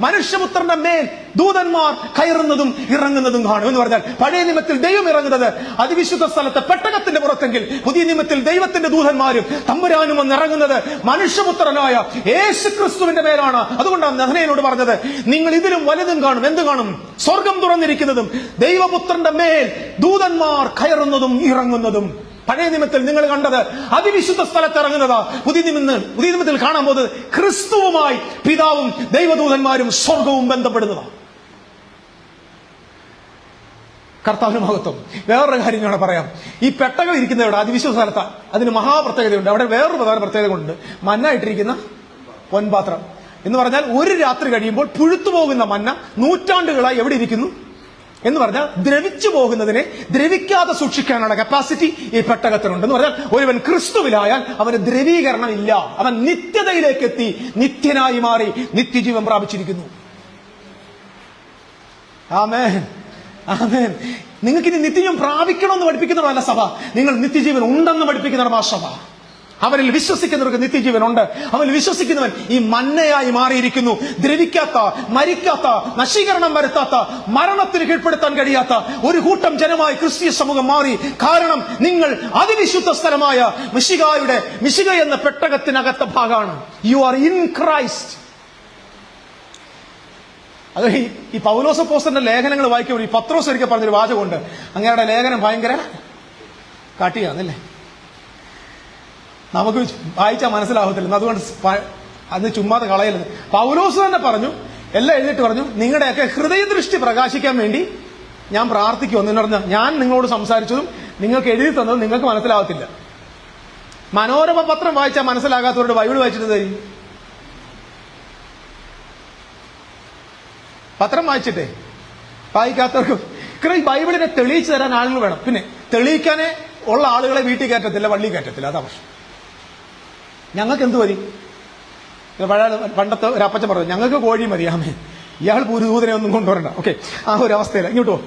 മനുഷ്യപുത്രന്റെ മേൽ ദൂതന്മാർ കയറുന്നതും ഇറങ്ങുന്നതും കാണും എന്ന് പറഞ്ഞാൽ, പഴയ നിയമത്തിൽ ദൈവം ഇറങ്ങുന്നത് അതിവിശുദ്ധ സ്ഥലത്തെ പെട്ടകത്തിന്റെ പുറത്തെങ്കിൽ, പുതിയ നിയമത്തിൽ ദൈവത്തിന്റെ ദൂതന്മാരും തമ്പുരാനും വന്ന് ഇറങ്ങുന്നത് മനുഷ്യപുത്രനായ യേശു ക്രിസ്തുവിന്റെ മേലാണ്. അതുകൊണ്ടാണ് നഹനയോട് പറഞ്ഞത്, നിങ്ങൾ ഇതിലും വലുതും കാണും. എന്ത് കാണും? സ്വർഗം തുറന്നിരിക്കുന്നതും ദൈവപുത്രന്റെ മേൽ ദൂതന്മാർ കയറുന്നതും ഇറങ്ങുന്നതും. പഴയ നിയമത്തിൽ നിങ്ങൾ കണ്ടത് അതിവിശുദ്ധ സ്ഥലത്ത് ഇറങ്ങുന്നതാ. പുതിയ നിയമത്തിൽ കാണാൻ പോകുന്നത് ക്രിസ്തുവുമായി പിതാവും ദൈവദൂതന്മാരും സ്വർഗവും ബന്ധപ്പെടുന്നതാണ്. കർത്താവിന് മഹത്വം. വേറൊരു കാര്യം ഞാൻ പറയാം. ഈ പെട്ടകം ഇരിക്കുന്ന ഇവിടെ അതിവിശുദ്ധ സ്ഥലത്താണ്. അതിന് മഹാപ്രത്യേകതയുണ്ട്. അവിടെ വേറൊരു പ്രധാന പ്രത്യേകത ഉണ്ട്. മന്നായിട്ടിരിക്കുന്ന പൊൻപാത്രം എന്ന് പറഞ്ഞാൽ, ഒരു രാത്രി കഴിയുമ്പോൾ പുഴുത്തു പോകുന്ന മന്ന നൂറ്റാണ്ടുകളായി എവിടെ ഇരിക്കുന്നു എന്ന് പറഞ്ഞാൽ, ദ്രവിച്ചു പോകുന്നതിനെ ദ്രവിക്കാതെ സൂക്ഷിക്കാനുള്ള കപ്പാസിറ്റി ഈ പെട്ടകത്തിനുണ്ട്. എന്ന് പറഞ്ഞാൽ, ഒരുവൻ ക്രിസ്തുവിലായാൽ അവന് ദ്രവീകരണം ഇല്ല. അവൻ നിത്യതയിലേക്ക് എത്തി നിത്യനായി മാറി നിത്യജീവൻ പ്രാപിച്ചിരിക്കുന്നു. ആമേൻ, ആമേൻ. നിങ്ങൾക്ക് ഇനി നിത്യജീവൻ പ്രാപിക്കണമെന്ന് പഠിപ്പിക്കുന്നവരല്ല സഭ, നിങ്ങൾ നിത്യജീവൻ ഉണ്ടെന്ന് പഠിപ്പിക്കുന്നവരാ സഭ. അവരിൽ വിശ്വസിക്കുന്നവർക്ക് നിത്യജീവൻ ഉണ്ട്. അവനിൽ വിശ്വസിക്കുന്നവൻ ഈ മന്നയായി മാറിയിരിക്കുന്നു. ദ്രവിക്കാത്ത, മരിക്കാത്ത, നശീകരണം വരുത്താത്ത, മരണത്തിന് കീഴ്പ്പെടുത്താൻ കഴിയാത്ത ഒരു കൂട്ടം ജനമായി ക്രിസ്തീയ സമൂഹം മാറി. കാരണം നിങ്ങൾ അതിവിശുദ്ധ സ്ഥലമായ മിശിക എന്ന പെട്ടകത്തിനകത്ത ഭാഗമാണ്. You are in Christ. അത് ഈ പൗലോസ് അപ്പോസ്തലന്റെ ലേഖനങ്ങൾ വായിക്കുമ്പോൾ ഈ പത്രോസ് ഒരിക്കൽ പറഞ്ഞൊരു വാചകമുണ്ട്. അങ്ങയുടെ ലേഖനം ഭയങ്കര കാട്ടിയാന്നല്ലേ, നമുക്ക് വായിച്ചാൽ മനസ്സിലാവത്തില്ല. അതുകൊണ്ട് അന്ന് ചുമ്മാതെ കളയരുത്. പൗലോസ് തന്നെ പറഞ്ഞു, എല്ലാം എഴുതിയിട്ട് പറഞ്ഞു, നിങ്ങളുടെയൊക്കെ ഹൃദയദൃഷ്ടി പ്രകാശിക്കാൻ വേണ്ടി ഞാൻ പ്രാർത്ഥിക്കുമെന്ന് പറഞ്ഞാൽ, ഞാൻ നിങ്ങളോട് സംസാരിച്ചതും നിങ്ങൾക്ക് എഴുതി തന്നതും നിങ്ങൾക്ക് മനസ്സിലാവത്തില്ല. മനോരമ പത്രം വായിച്ചാൽ മനസ്സിലാകാത്തവരോട് ബൈബിൾ വായിച്ചിട്ട് തരും. പത്രം വായിച്ചിട്ടേ വായിക്കാത്തവർക്ക് ഈ ബൈബിളിനെ തെളിയിച്ചു തരാൻ ആളുകൾ വേണം. പിന്നെ തെളിയിക്കാനേ ഉള്ള ആളുകളെ വീട്ടിൽ കയറ്റത്തില്ല, വള്ളി കയറ്റത്തില്ല. അതാ പ്രശ്നം. ഞങ്ങൾക്ക് എന്ത് മതി? പണ്ടത്തെ ഒരു അപ്പച്ചൻ പറഞ്ഞു, ഞങ്ങൾക്ക് കോഴി മതി. ആമേ, ഇയാൾ പുരുദൂതനെ ഒന്നും കൊണ്ടുവരണ്ട. ഓക്കെ, ആ ഒരു അവസ്ഥയില്ല. ഇങ്ങോട്ട് പോ.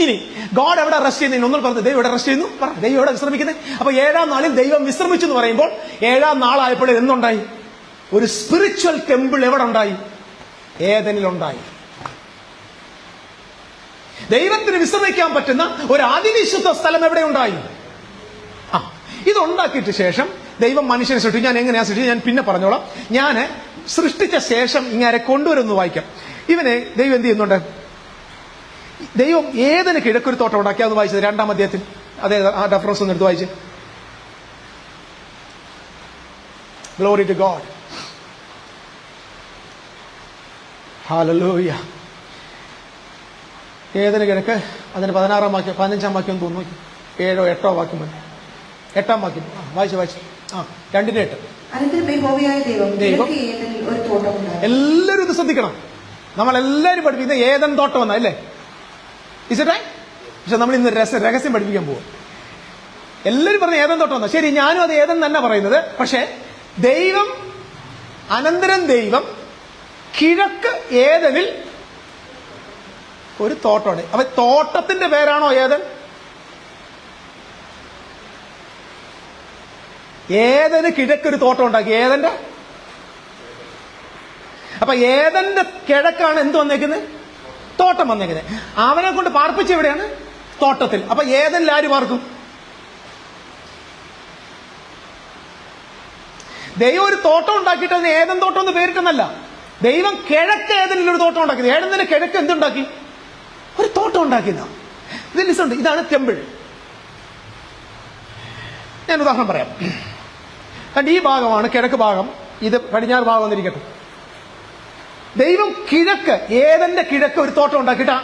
ഇനി ഗോഡ് എവിടെ റെസ്റ്റ് ചെയ്യുന്ന ഒന്നും പറഞ്ഞു, ദൈവം എവിടെ റെസ്റ്റ് ചെയ്യുന്നു? പറ, ദൈവം എവിടെ വിശ്രമിക്കുന്നത്? അപ്പൊ 7-ാം നാളിൽ ദൈവം വിശ്രമിച്ചു എന്ന് പറയുമ്പോൾ 7-ാം നാളായപ്പോൾ എന്തുണ്ടായി? ഒരു സ്പിരിച്വൽ ടെമ്പിൾ എവിടെ ഉണ്ടായി? ഏദനിലുണ്ടായി. ദൈവത്തിന് വിശ്രമിക്കാൻ പറ്റുന്ന ഒരു അതിവിശുദ്ധ സ്ഥലം എവിടെ ഉണ്ടായി? ഇതുണ്ടാക്കിയിട്ട് ശേഷം ദൈവം മനുഷ്യനെ സൃഷ്ടിച്ചു. ഞാൻ എങ്ങനെയാ സൃഷ്ടിച്ചത് ഞാൻ പിന്നെ പറഞ്ഞോളാം. ഞാൻ സൃഷ്ടിച്ച ശേഷം ഇങ്ങനെ കൊണ്ടുവരുന്നു വായിക്കാം. ഇവനെ ദൈവം എന്ത് ചെയ്യുന്നുണ്ട്? ദൈവം ഏതിന് കിഴക്കൊരു തോട്ടം ഉണ്ടാക്കി. അത് വായിച്ചത് 2-ാം അധ്യായത്തിൽ. അതേ ആ റെഫറൻസ് ഒന്ന് എടുത്ത് വായിച്ച്. Glory to God. ഹല്ലേലൂയ. ഏതിന് കിഴക്ക്? അതിന് 16-ാം വാക്യം, 15-ാം വാക്യം എന്ന് തോന്നുന്നു. 7-ഓ 8-ഓ വാക്യം മതി. 8-ാം വാക്യം വായിച്ച് 2:8. എല്ലാവരും ഇത് ശ്രദ്ധിക്കണം. നമ്മളെല്ലാവരും പഠിപ്പിക്കുന്ന ഏദൻ തോട്ടം എന്നാ അല്ലേ? ഇസറ്റേ? പക്ഷെ നമ്മൾ ഇന്ന് രഹസ്യം പഠിപ്പിക്കാൻ പോവുക. എല്ലാവരും പറഞ്ഞ ഏദൻ തോട്ടം എന്നാ. ശരി, ഞാനും അത് ഏദൻ തന്നെ പറയുന്നത്. പക്ഷെ ദൈവം ദൈവം കിഴക്ക് ഏദനിൽ ഒരു തോട്ടമാണ്. അപ്പൊ തോട്ടത്തിന്റെ പേരാണോ ഏദൻ? ഏദന് കിഴക്കൊരു തോട്ടം ഉണ്ടാക്കി. ഏദന്റെ അപ്പൊ ഏദന്റെ കിഴക്കാണ് എന്ത് വന്നേക്കുന്നത്? തോട്ടം വന്നേക്കുന്നത്. അവനെ കൊണ്ട് പാർപ്പിച്ച എവിടെയാണ്? തോട്ടത്തിൽ. അപ്പൊ ഏദനിൽ ആര് പാർക്കും? ദൈവം ഒരു തോട്ടം ഉണ്ടാക്കിയിട്ട് അതിന് ഏദൻ തോട്ടം എന്ന് പേരിട്ടെന്നല്ല. ദൈവം കിഴക്ക് ഏദനിൽ ഒരു തോട്ടം ഉണ്ടാക്കിയത്. ഏദന്റെ കിഴക്ക് എന്തുണ്ടാക്കി? ഒരു തോട്ടം ഉണ്ടാക്കിയതാ. ഇതിലുണ്ട്. ഇതാണ് ടെമ്പിൾ. ഞാൻ ഉദാഹരണം പറയാം. കണ്ട്, ഈ ഭാഗമാണ് കിഴക്ക് ഭാഗം, ഇത് പടിഞ്ഞാറ് ഭാഗം എന്നിരിക്കട്ടെ. ദൈവം കിഴക്ക് ഏദന്റെ കിഴക്ക് ഒരു തോട്ടം ഉണ്ടാക്കിയിട്ട്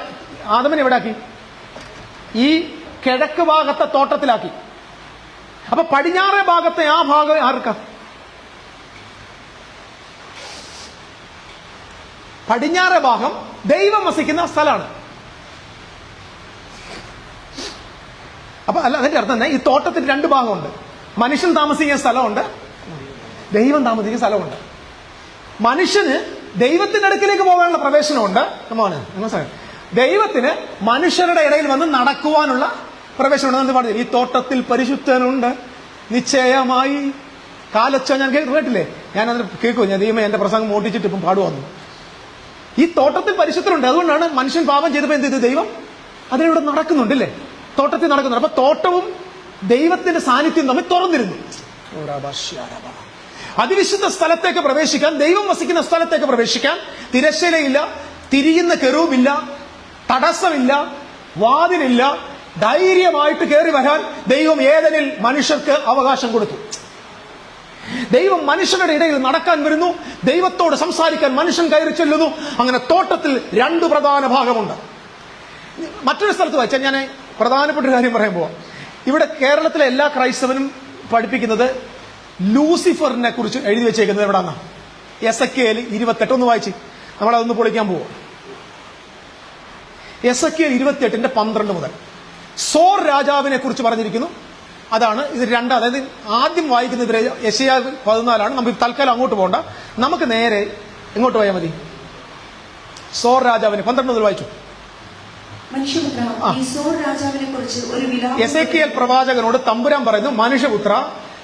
ആദമിനെ എവിടെ ആക്കി? ഈ കിഴക്ക് ഭാഗത്തെ തോട്ടത്തിലാക്കി. അപ്പൊ പടിഞ്ഞാറേ ഭാഗത്തെ ആ ഭാഗം ആർക്കാ? പടിഞ്ഞാറേ ഭാഗം ദൈവം വസിക്കുന്ന സ്ഥലമാണ്. അപ്പൊ അല്ല, അതിന്റെ അർത്ഥം തന്നെ ഈ തോട്ടത്തിൽ 2 ഭാഗമുണ്ട്. മനുഷ്യൻ താമസിക്കുന്ന സ്ഥലമുണ്ട്, ദൈവം താമസിക്കുന്ന സ്ഥലമുണ്ട്. മനുഷ്യന് ദൈവത്തിന്റെ അടുക്കിലേക്ക് പോകാനുള്ള പ്രവേശനമുണ്ട്. ദൈവത്തിന് മനുഷ്യരുടെ ഇടയിൽ വന്ന് നടക്കുവാനുള്ള പ്രവേശനം പറഞ്ഞു. ഈ തോട്ടത്തിൽ പരിശുദ്ധനുണ്ട് നിശ്ചയമായി. കാലൊച്ച ഞാൻ കേട്ടില്ലേ? ഞാനത് കേൾക്കും. ഞാൻ ദൈവമേ എന്റെ പ്രസംഗം മോട്ടിച്ചിട്ട് ഇപ്പം പാടുവന്നു. ഈ തോട്ടത്തിൽ പരിശുദ്ധനുണ്ട്. അതുകൊണ്ടാണ് മനുഷ്യൻ പാപം ചെയ്തപ്പോൾ എന്ത് ചെയ്തു? ദൈവം അതിലൂടെ നടക്കുന്നുണ്ട് അല്ലേ? തോട്ടത്തിൽ നടക്കുന്നുണ്ട്. അപ്പൊ തോട്ടവും ദൈവത്തിന്റെ സാന്നിധ്യം തമ്മിൽ തുറന്നിരുന്നു. അതിവിശുദ്ധ സ്ഥലത്തേക്ക് പ്രവേശിക്കാൻ, ദൈവം വസിക്കുന്ന സ്ഥലത്തേക്ക് പ്രവേശിക്കാൻ തിരശ്ശീലയില്ല, തിരിയുന്ന കെറൂബില്ല, തടസ്സമില്ല, വാതിലില്ല. ധൈര്യമായിട്ട് കയറി വരാൻ ദൈവം ഏദനിൽ മനുഷ്യർക്ക് അവകാശം കൊടുത്തു. ദൈവം മനുഷ്യരുടെ ഇടയിൽ നടക്കാൻ വരുന്നു. ദൈവത്തോട് സംസാരിക്കാൻ മനുഷ്യൻ കയറി ചെല്ലുന്നു. അങ്ങനെ തോട്ടത്തിൽ 2 പ്രധാന ഭാഗമുണ്ട്. മറ്റൊരു സ്ഥലത്ത് വായിച്ചാൽ ഞാൻ പ്രധാനപ്പെട്ട ഒരു കാര്യം പറയാൻ പോവാം. ഇവിടെ കേരളത്തിലെ എല്ലാ ക്രൈസ്തവനും പഠിപ്പിക്കുന്നത് ലൂസിഫറിനെ കുറിച്ച് എഴുതി വെച്ചേക്കുന്നത് എവിടാന്നാ? എസെക്കിയേൽ 28 ഒന്ന് വായിച്ച് നമ്മളതൊന്ന് പൊളിക്കാൻ പോവാം. എസെക്കിയേൽ 28:12 മുതൽ സോർ രാജാവിനെ കുറിച്ച് പറഞ്ഞിരിക്കുന്നു. അതാണ് ഇത് രണ്ടാം. അതായത് ആദ്യം വായിക്കുന്നത് യെശയ്യാ 14 നമുക്ക് തൽക്കാലം അങ്ങോട്ട് പോകണ്ട. നമുക്ക് നേരെ എങ്ങോട്ട് പോയാൽ മതി? സോർ രാജാവിനെ 12 മുതൽ വായിച്ചു. എസെക്കിയേൽ പ്രവാചകനോട് തമ്പുരാൻ പറയുന്നു, മനുഷ്യപുത്ര,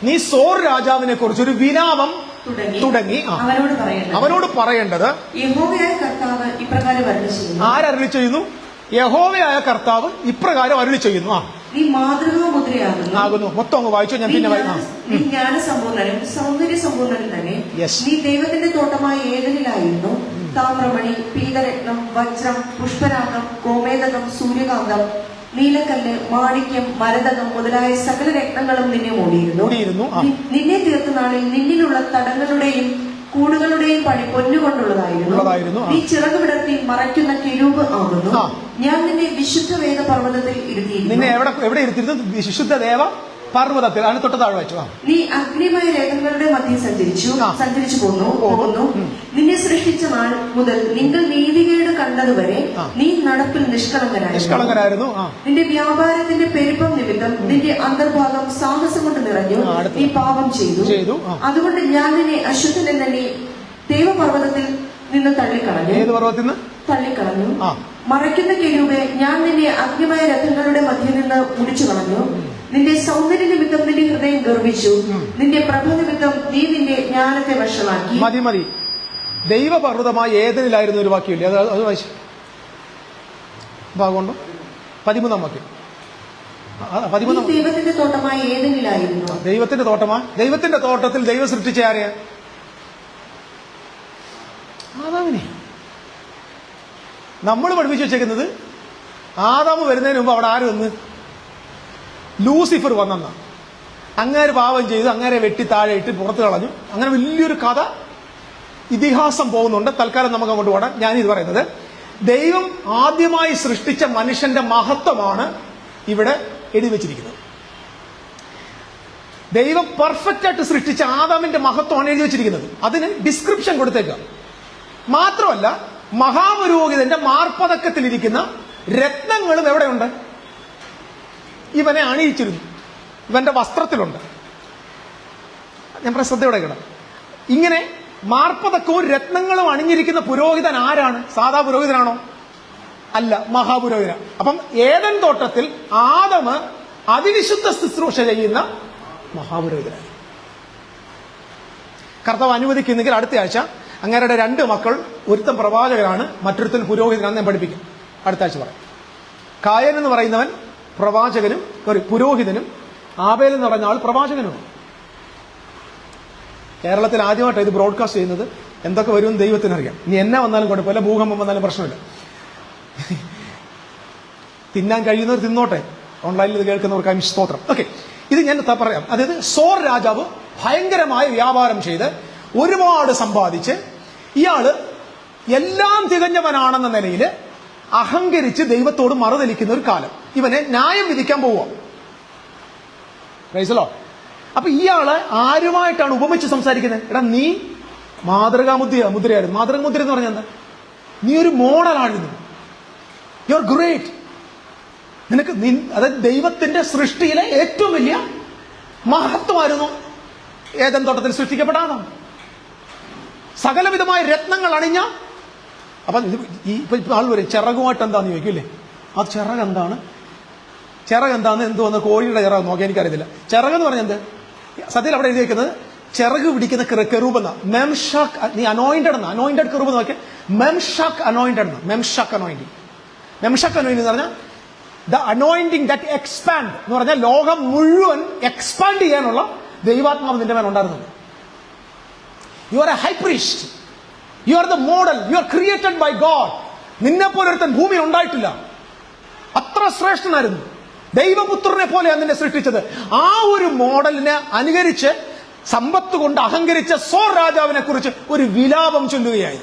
നീ സോർ രാജാവിനെ കുറിച്ച് ഒരു വിലാപം തുടങ്ങി അവനോട് പറയേണ്ടത് ആരരുളി ചെയ്യുന്നു? യഹോവയായ കർത്താവ് ഇപ്രകാരം അരുളി ചെയ്യുന്നു. നീ മാതൃകാമുദ്രയാകുന്നു. മൊത്തം അങ്ങ് വായിച്ചോ. ഞാൻ പിന്നെ നീ ജ്ഞാനസമ്പൂർണ്ണനും സൗന്ദര്യസമ്പൂർണ്ണനും തന്നെ. നീ ദൈവത്തിന്റെ തോട്ടമായ ഏദനിലായിരുന്നു. താമ്രമണി, പീതരത്നം, വജ്രം, പുഷ്പരാഗം, ഗോമേതകം, സൂര്യകാന്തം, നീലക്കല്ല്, മാണിക്യം, മരതകം മുതലായ സകല രത്നങ്ങളും നിന്നെ മൂടിയിരുന്നു. നിന്നെ തീർത്ത നാളിൽ നിന്നിലുള്ള തടങ്ങളുടെയും കൂടുകളുടെയും പണി പൊന്നുകൊണ്ടുള്ളതായിരുന്നു. നീ ചിറക് വിടർത്തി മറയ്ക്കുന്ന കിരൂപ് ആകുന്നു. ഞാൻ നിന്നെ വിശുദ്ധ വേദ പർവ്വതത്തിൽ ഇരുത്തിയിരുന്നു. നിന്നെ എവിടെ ഇരുത്തിയിരുന്നു? വിശുദ്ധ ദേവ പർവ്വതത്തിൽ. അതിന് തൊട്ട് താഴെ വെച്ചു. നീ അഗ്നിമയ രേഖകളുടെ മധ്യം സഞ്ചരിച്ചു പോകുന്നു. നിന്നെ സൃഷ്ടിച്ച നാൾ മുതൽ നിങ്ങൾ നീതികേട് കണ്ടതുവരെ നീ നടപ്പിൽ നിഷ്കളങ്കനായിരുന്നു. നിന്റെ വ്യാപാരത്തിന്റെ പെരുപ്പം നിമിത്തം നിന്റെ അന്തർഭാഗം സാഹസം കൊണ്ട് നിറഞ്ഞു. നീ പാപം ചെയ്തു. അതുകൊണ്ട് ഞാൻ നിന്നെ അശുദ്ധനെന്ന നീ ദേവപർവ്വതത്തിൽ നിന്ന് തള്ളിക്കളഞ്ഞു. ഏത് പർവ്വതത്തിൽ നിന്ന് തള്ളിക്കളഞ്ഞു? മറയ്ക്കുന്ന കിരൂബേ, ഞാൻ നിന്നെ അഗ്നിമയ രഥങ്ങളുടെ മധ്യം നിന്ന് മുടിച്ചു കളഞ്ഞു. നിന്റെ സൗന്ദര്യ നിമിത്തം നിന്റെ ഹൃദയം ഗർവിച്ചു. നിന്റെ പ്രഭ നിമിത്തം നീ നിന്റെ ജ്ഞാനത്തെ വശമാക്കി. മതി. ദൈവപർവ്വതമായി ഏദനിലായിരുന്നു ഒരു വാക്യമില്ലേ? അത് വായിച്ചു ഭാഗമുണ്ടോ? 13 വാക്യം. ദൈവത്തിന്റെ തോട്ടമായി ഏദനിലായിരുന്നു. ദൈവത്തിന്റെ തോട്ടമാ? ദൈവത്തിന്റെ തോട്ടത്തിൽ ദൈവം സൃഷ്ടിച്ച ആരെയാ? ആദാമിനെ. നമ്മൾ പഠിപ്പിച്ചു വെച്ചേക്കുന്നത് ആദാമ് വരുന്നതിന് മുമ്പ് അവിടെ ആര് വന്ന്? ലൂസിഫർ വന്നെന്ന. അങ്ങേര് പാപം ചെയ്ത് അങ്ങേരെ വെട്ടി താഴെ ഇട്ട് പുറത്ത് കളഞ്ഞു. അങ്ങനെ വലിയൊരു കഥ, ഇതിഹാസം പോകുന്നുണ്ട്. തൽക്കാലം നമുക്ക് അങ്ങോട്ട് പോകണം. ഞാനിത് പറയുന്നത് ദൈവം ആദ്യമായി സൃഷ്ടിച്ച മനുഷ്യന്റെ മഹത്വമാണ് ഇവിടെ എഴുതി വെച്ചിരിക്കുന്നത്. ദൈവം പെർഫെക്റ്റ് ആയിട്ട് സൃഷ്ടിച്ച ആദാമിന്റെ മഹത്വമാണ് എഴുതി വെച്ചിരിക്കുന്നത്. അതിന് ഡിസ്ക്രിപ്ഷൻ കൊടുത്തേക്കാം. മാത്രമല്ല, മഹാപുരോഹിതന്റെ മാർപ്പതക്കത്തിലിരിക്കുന്ന രത്നങ്ങളും എവിടെയുണ്ട്? ഇവനെ അണിയിച്ചിരുന്നു. ഇവന്റെ വസ്ത്രത്തിലുണ്ട്. ഞാൻ ശ്രദ്ധയോടെ കേട്ടോ. ഇങ്ങനെ മാർപ്പതക്കവും രത്നങ്ങളും അണിഞ്ഞിരിക്കുന്ന പുരോഹിതൻ ആരാണ്? സാധാ പുരോഹിതനാണോ? അല്ല, മഹാപുരോഹിതൻ. അപ്പം ഏദൻ തോട്ടത്തിൽ ആദമ് അതിവിശുദ്ധ ശുശ്രൂഷ ചെയ്യുന്ന മഹാപുരോഹിതനാണ്. കർത്താവ് അനുവദിക്കുന്നെങ്കിൽ അടുത്ത ആഴ്ച അങ്ങേരുടെ 2 മക്കൾ, ഒരുത്തൻ പ്രവാചകനാണ്, മറ്റൊരുത്തൻ പുരോഹിതനാണെന്ന് ഞാൻ പഠിപ്പിക്കും. അടുത്ത ആഴ്ച പറയാം. കായൻ എന്ന് പറയുന്നവൻ പ്രവാചകനും പുരോഹിതനും, ആബേൽ എന്ന് പറഞ്ഞ ആൾ പ്രവാചകനുമാണ്. കേരളത്തിൽ ആദ്യമായിട്ടാണ് ഇത് ബ്രോഡ്കാസ്റ്റ് ചെയ്യുന്നത്. എന്തൊക്കെ വരുമെന്ന് ദൈവത്തിനറിയാം. ഇനി എന്നെ വന്നാലും കുഴപ്പമില്ല, ഭൂകമ്പം വന്നാലും പ്രശ്നമില്ല. തിന്നാൻ കഴിയുന്നവർ തിന്നോട്ടെ. ഓൺലൈനിൽ ഇത് കേൾക്കുന്നവർക്ക് സ്തോത്രം. ഓക്കെ, ഇത് ഞാൻ പറയാം. അതായത് സോർ രാജാവ് ഭയങ്കരമായ വ്യാപാരം ചെയ്ത് ഒരുപാട് സമ്പാദിച്ച് ഇയാള് എല്ലാം തികഞ്ഞവനാണെന്ന നിലയിൽ അഹങ്കരിച്ച് ദൈവത്തോട് മറുതലിക്കുന്ന ഒരു കാലം. ഇവനെ ന്യായം വിധിക്കാൻ പോവുക. Price the Lord. അപ്പൊ ഇയാള് ആരുമായിട്ടാണ് ഉപമിച്ച് സംസാരിക്കുന്നത്? എടാ, നീ മുദ്രയായിരുന്നു. മാതൃകാമുദ്ര എന്ന് പറഞ്ഞാൽ എന്താ? നീ ഒരു മോഡലായിരുന്നു. You are great. നിനക്ക് അതായത് ദൈവത്തിന്റെ സൃഷ്ടിയിലെ ഏറ്റവും വലിയ മഹത്വമായിരുന്നു ഏദൻ തോട്ടത്തിൽ സൃഷ്ടിക്കപ്പെടാനോ. സകലവിധമായ രത്നങ്ങൾ അണിഞ്ഞ. അപ്പൊ ഈ ആൾ വരും ചിറകുമായിട്ട് എന്താന്ന് ചോദിക്കൂല്ലേ? ആ ചിറക് എന്താണ്? ചിറക് എന്താന്ന് എന്തുവന്ന് കോഴിയുടെ ചിറക് നോക്കി എനിക്കറിയത്തില്ല. ചിറകെന്ന് പറഞ്ഞ എന്ത്? സത്യത്തിൽ അവിടെ എഴുതിയിരിക്കുന്നത് ചിറക് പിടിക്കുന്ന കെറൂബ് എന്നാ. മെംഷാക്ക്, നീ അനോയിന്റഡ് എന്നാ. അനോയിന്റഡ് കെറൂബ് നോക്കിയ മെംഷാക്ക് അനോയിന്റഡ് എന്നാ. മെംഷാക്ക് അനോയിന്റിങ്. മെംഷാക്ക് അനോയിന്റിങ് എന്ന് പറഞ്ഞാൽ ദ അനോയിന്റിങ് ദാറ്റ് എക്സ്പാൻഡ് എന്ന് പറഞ്ഞാൽ ലോകം മുഴുവൻ എക്സ്പാൻഡ് ചെയ്യാനുള്ള ദൈവാത്മാവ് നിന്റെ മേൽ ഉണ്ടായിരുന്നത്. You are a high priest, you are the model, you are created by God. നിന്നെ പോലെ ഒരുത്തൻ ഭൂമി ഉണ്ടായിട്ടില്ല. അത്ര ശ്രേഷ്ഠനായിരുന്നു. ദൈവപുത്രനെ പോലെയാണ് നിന്നെ സൃഷ്ടിച്ചത്. ആ ഒരു മോഡലിനെ അനുകരിച്ച് സമ്പത്ത് കൊണ്ട് അഹങ്കരിച്ച സോർ രാജാവിനെ കുറിച്ച് ഒരു വിലാപം ചൊല്ലുകയായി.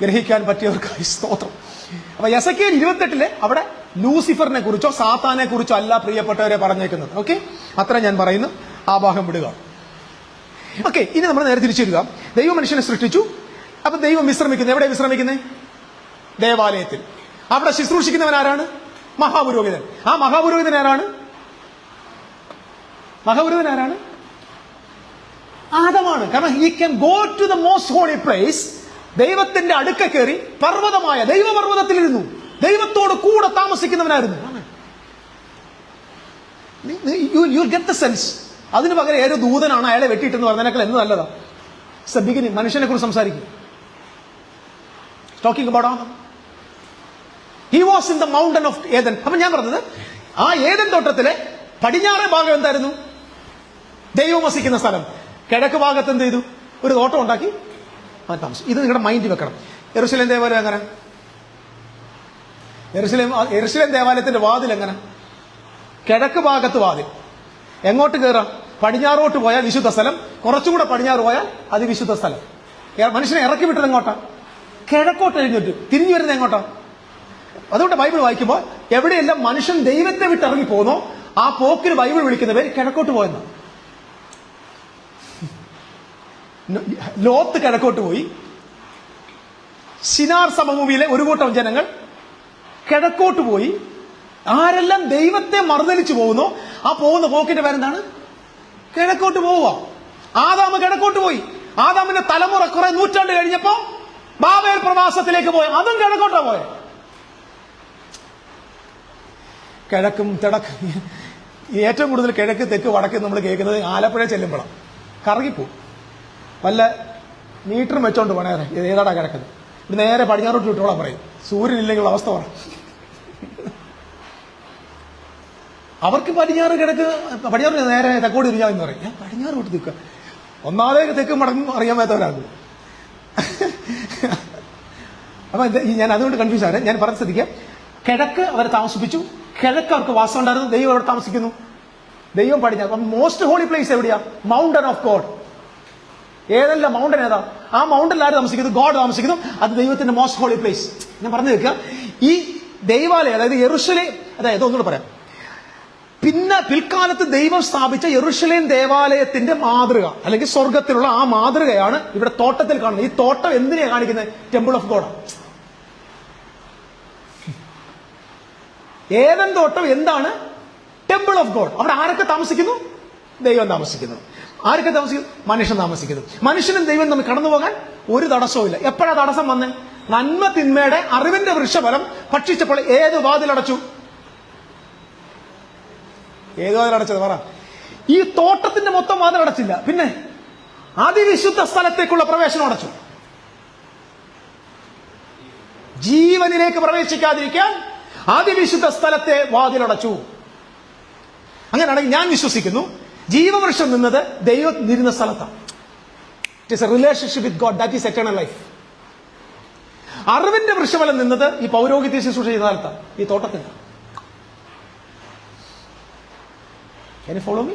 ഗ്രഹിക്കാൻ പറ്റിയവർക്കായി സ്തോത്രം. അപ്പൊ എസെക്കിയേൽ 28 അവിടെ ലൂസിഫറിനെ കുറിച്ചോ സാത്താനെ കുറിച്ചോ അല്ല പ്രിയപ്പെട്ടവരെ പറഞ്ഞേക്കുന്നത്. ഓക്കെ, അത്ര ഞാൻ പറയുന്നു. ആ ഭാഗം വിടുക. ഓക്കെ, ഇനി നമ്മൾ നേരെ തിരിച്ചു വരിക. ദൈവം മനുഷ്യനെ സൃഷ്ടിച്ചു. അപ്പൊ ദൈവം വിശ്രമിക്കുന്നത് എവിടെ? വിശ്രമിക്കുന്നത് ദേവാലയത്തിൽ. അവിടെ ശുശ്രൂഷിക്കുന്നവൻ ആരാണ്? മഹാപുരോഹിതൻ. ആ മഹാപുരോഹിതൻ ആരാണ്? മഹാപുരോഹിതൻ ആരാണ്? ആദമാണ്. കാരണം he can go to the most holy place. ദൈവത്തിന്റെ അടുക്ക കയറി പർവ്വതമായ ദൈവപർവ്വതത്തിലിരുന്നു. ദൈവത്തോട് കൂടെ താമസിക്കുന്നവനായിരുന്നു. You get the sense. അതിന് പകരം ഏതൊരു ദൂതനാണ് അയാളെ വെട്ടിയിട്ടെന്ന് പറഞ്ഞതിനേക്കാൾ എന്ത് നല്ലതാ. It's a beginning. മനുഷ്യനെ കുറിച്ച് സംസാരിക്കും. Talking about Adam. He was in the mountain of Eden. അപ്പൊ ഞാൻ പറഞ്ഞത് ആ ഏദൻ തോട്ടത്തിലെ പടിഞ്ഞാറേ ഭാഗം എന്തായിരുന്നു? ദൈവം വസിക്കുന്ന സ്ഥലം. കിഴക്ക് ഭാഗത്ത് എന്ത് ചെയ്തു? ഒരു തോട്ടം ഉണ്ടാക്കി അവൻ താമസം. ഇത് നിങ്ങളുടെ മൈൻഡിൽ വെക്കണം. യെരൂശലേം ദേവാലയം എങ്ങനെ? യെരൂശലേം ദേവാലയത്തിന്റെ വാതിൽ എങ്ങനെ? കിഴക്ക് ഭാഗത്ത് വാതിൽ. എങ്ങോട്ട് കയറാം? പടിഞ്ഞാറോട്ട് പോയാൽ വിശുദ്ധ സ്ഥലം, കുറച്ചുകൂടെ പടിഞ്ഞാറ് പോയാൽ അതിവിശുദ്ധ സ്ഥലം. മനുഷ്യനെ ഇറക്കി വിട്ടത് എങ്ങോട്ടാ? കിഴക്കോട്ട് എഴുന്നേറ്റ്. തിരിഞ്ഞു വരുന്നത് എങ്ങോട്ടാ? അതുകൊണ്ട് ബൈബിൾ വായിക്കുമ്പോൾ എവിടെയെല്ലാം മനുഷ്യൻ ദൈവത്തെ വിട്ട് ഇറങ്ങി പോകുന്നോ ആ പോക്കിന് ബൈബിൾ വിളിക്കുന്ന പേര് കിഴക്കോട്ട് പോയെന്നാണ്. ലോത്ത് കിഴക്കോട്ട് പോയി. ശിനാർ സമഭൂമിയിലെ ഒരു കൂട്ടം ജനങ്ങൾ കിഴക്കോട്ട് പോയി. ആരെല്ലാം ദൈവത്തെ മറുതലിച്ചു പോകുന്നോ ആ പോകുന്ന പോക്കിന്റെ പേരെന്താണ്? കിഴക്കോട്ട് പോവുക. ആദാം കിഴക്കോട്ട് പോയി. ആദാമിന്റെ തലമുറ കുറെ നൂറ്റാണ്ട് കഴിഞ്ഞപ്പോ ബാബേൽ പ്രവാസത്തിലേക്ക് പോയ അതും കിഴക്കോട്ടാ പോയെ. കിഴക്കും തെടക്കും. ഏറ്റവും കൂടുതൽ കിഴക്ക് തെക്ക് വടക്ക് നമ്മൾ കേൾക്കുന്നത് ആലപ്പുഴ ചെല്ലുമ്പോഴാണ്. കറങ്ങിപ്പോവും. വല്ല മീറ്ററും വെച്ചോണ്ട് പോണേ ഏതാടാ കിടക്കുന്നത്. ഇത് നേരെ പടിഞ്ഞാറോട്ട് വിട്ടോളാൻ പറയും. സൂര്യനില്ലെങ്കിൽ അവസ്ഥ പറ. അവർക്ക് പടിഞ്ഞാറ് കിഴക്ക്, പടിഞ്ഞാറ് നേരെ തെക്കോട് തിരിഞ്ഞാന്ന് പറയും. ഞാൻ പടിഞ്ഞാറ് വിട്ട് നിൽക്കുക. ഒന്നാമതേ തെക്ക് മടങ്ങും അറിയാൻ മേത്തവരാകും. അപ്പൊ ഞാൻ അതുകൊണ്ട് കൺഫ്യൂസ് ആണ്. ഞാൻ പറഞ്ഞ സ്ഥിതിക്ക് കിഴക്ക് അവരെ താമസിപ്പിച്ചു. കിഴക്ക് അവർക്ക് വാസം ഉണ്ടായിരുന്നു. ദൈവം അവിടെ താമസിക്കുന്നു. ദൈവം പടിഞ്ഞാറ്. മോസ്റ്റ് ഹോളി പ്ലേസ് എവിടെയാ? Mountain of God. ഏതെല്ലാം മൗണ്ടൻ ഏതാ? ആ മൗണ്ടനിൽ ആര് താമസിക്കുന്നു? ഗോഡ് താമസിക്കുന്നു. അത് ദൈവത്തിന്റെ മോസ്റ്റ് ഹോളി പ്ലേസ്. ഞാൻ പറഞ്ഞു വെക്കുക, ഈ ദൈവാലയം അതായത് യെരൂശലേം, അതായത് ഒന്നുകൂടെ പറയാം, പിന്നെ പിൽക്കാലത്ത് ദൈവം സ്ഥാപിച്ച യെരൂശലേം ദേവാലയത്തിന്റെ മാതൃക അല്ലെങ്കിൽ സ്വർഗത്തിലുള്ള ആ മാതൃകയാണ് ഇവിടെ തോട്ടത്തിൽ കാണുന്നത്. ഈ തോട്ടം എന്തിനാ കാണിക്കുന്നത്? Temple of God. ഏദൻ തോട്ടം എന്താണ്? Temple of God. അവിടെ ആരൊക്കെ താമസിക്കുന്നു? ദൈവം താമസിക്കുന്നു. ആരൊക്കെ താമസിക്കുന്നു? മനുഷ്യൻ താമസിക്കുന്നു. മനുഷ്യനും ദൈവം തമ്മിൽ കടന്നു പോകാൻ ഒരു തടസ്സവും ഇല്ല. എപ്പോഴാ തടസ്സം വന്നേ? നന്മ തിന്മയുടെ അറിവിന്റെ വൃക്ഷഫലം ഭക്ഷിച്ചപ്പോൾ ഏത് വാതിലടച്ചു? ഏത് വാതിലടച്ചത് പറ? ഈ തോട്ടത്തിന്റെ മൊത്തം വാതിലടച്ചില്ല. പിന്നെ അതിവിശുദ്ധ സ്ഥലത്തേക്കുള്ള പ്രവേശനം അടച്ചു. ജീവനിലേക്ക് പ്രവേശിക്കാതിരിക്കാൻ അതിവിശുദ്ധ സ്ഥലത്തെ വാതിലടച്ചു. അങ്ങനെയാണെങ്കിൽ ഞാൻ വിശ്വസിക്കുന്നു ജീവവൃക്ഷം നിന്നത് ദൈവം ഇരുന്ന സ്ഥലത്താണ്. It is a relationship with God, that is eternal life. അറിവിന്റെ വൃക്ഷഫലം നിന്നത് ഈ പൗരോഹിത്യ ശുശ്രൂഷ ചെയ്യുന്ന സ്ഥലത്താണ്, ഈ തോട്ടത്തിൽ. Can you follow me?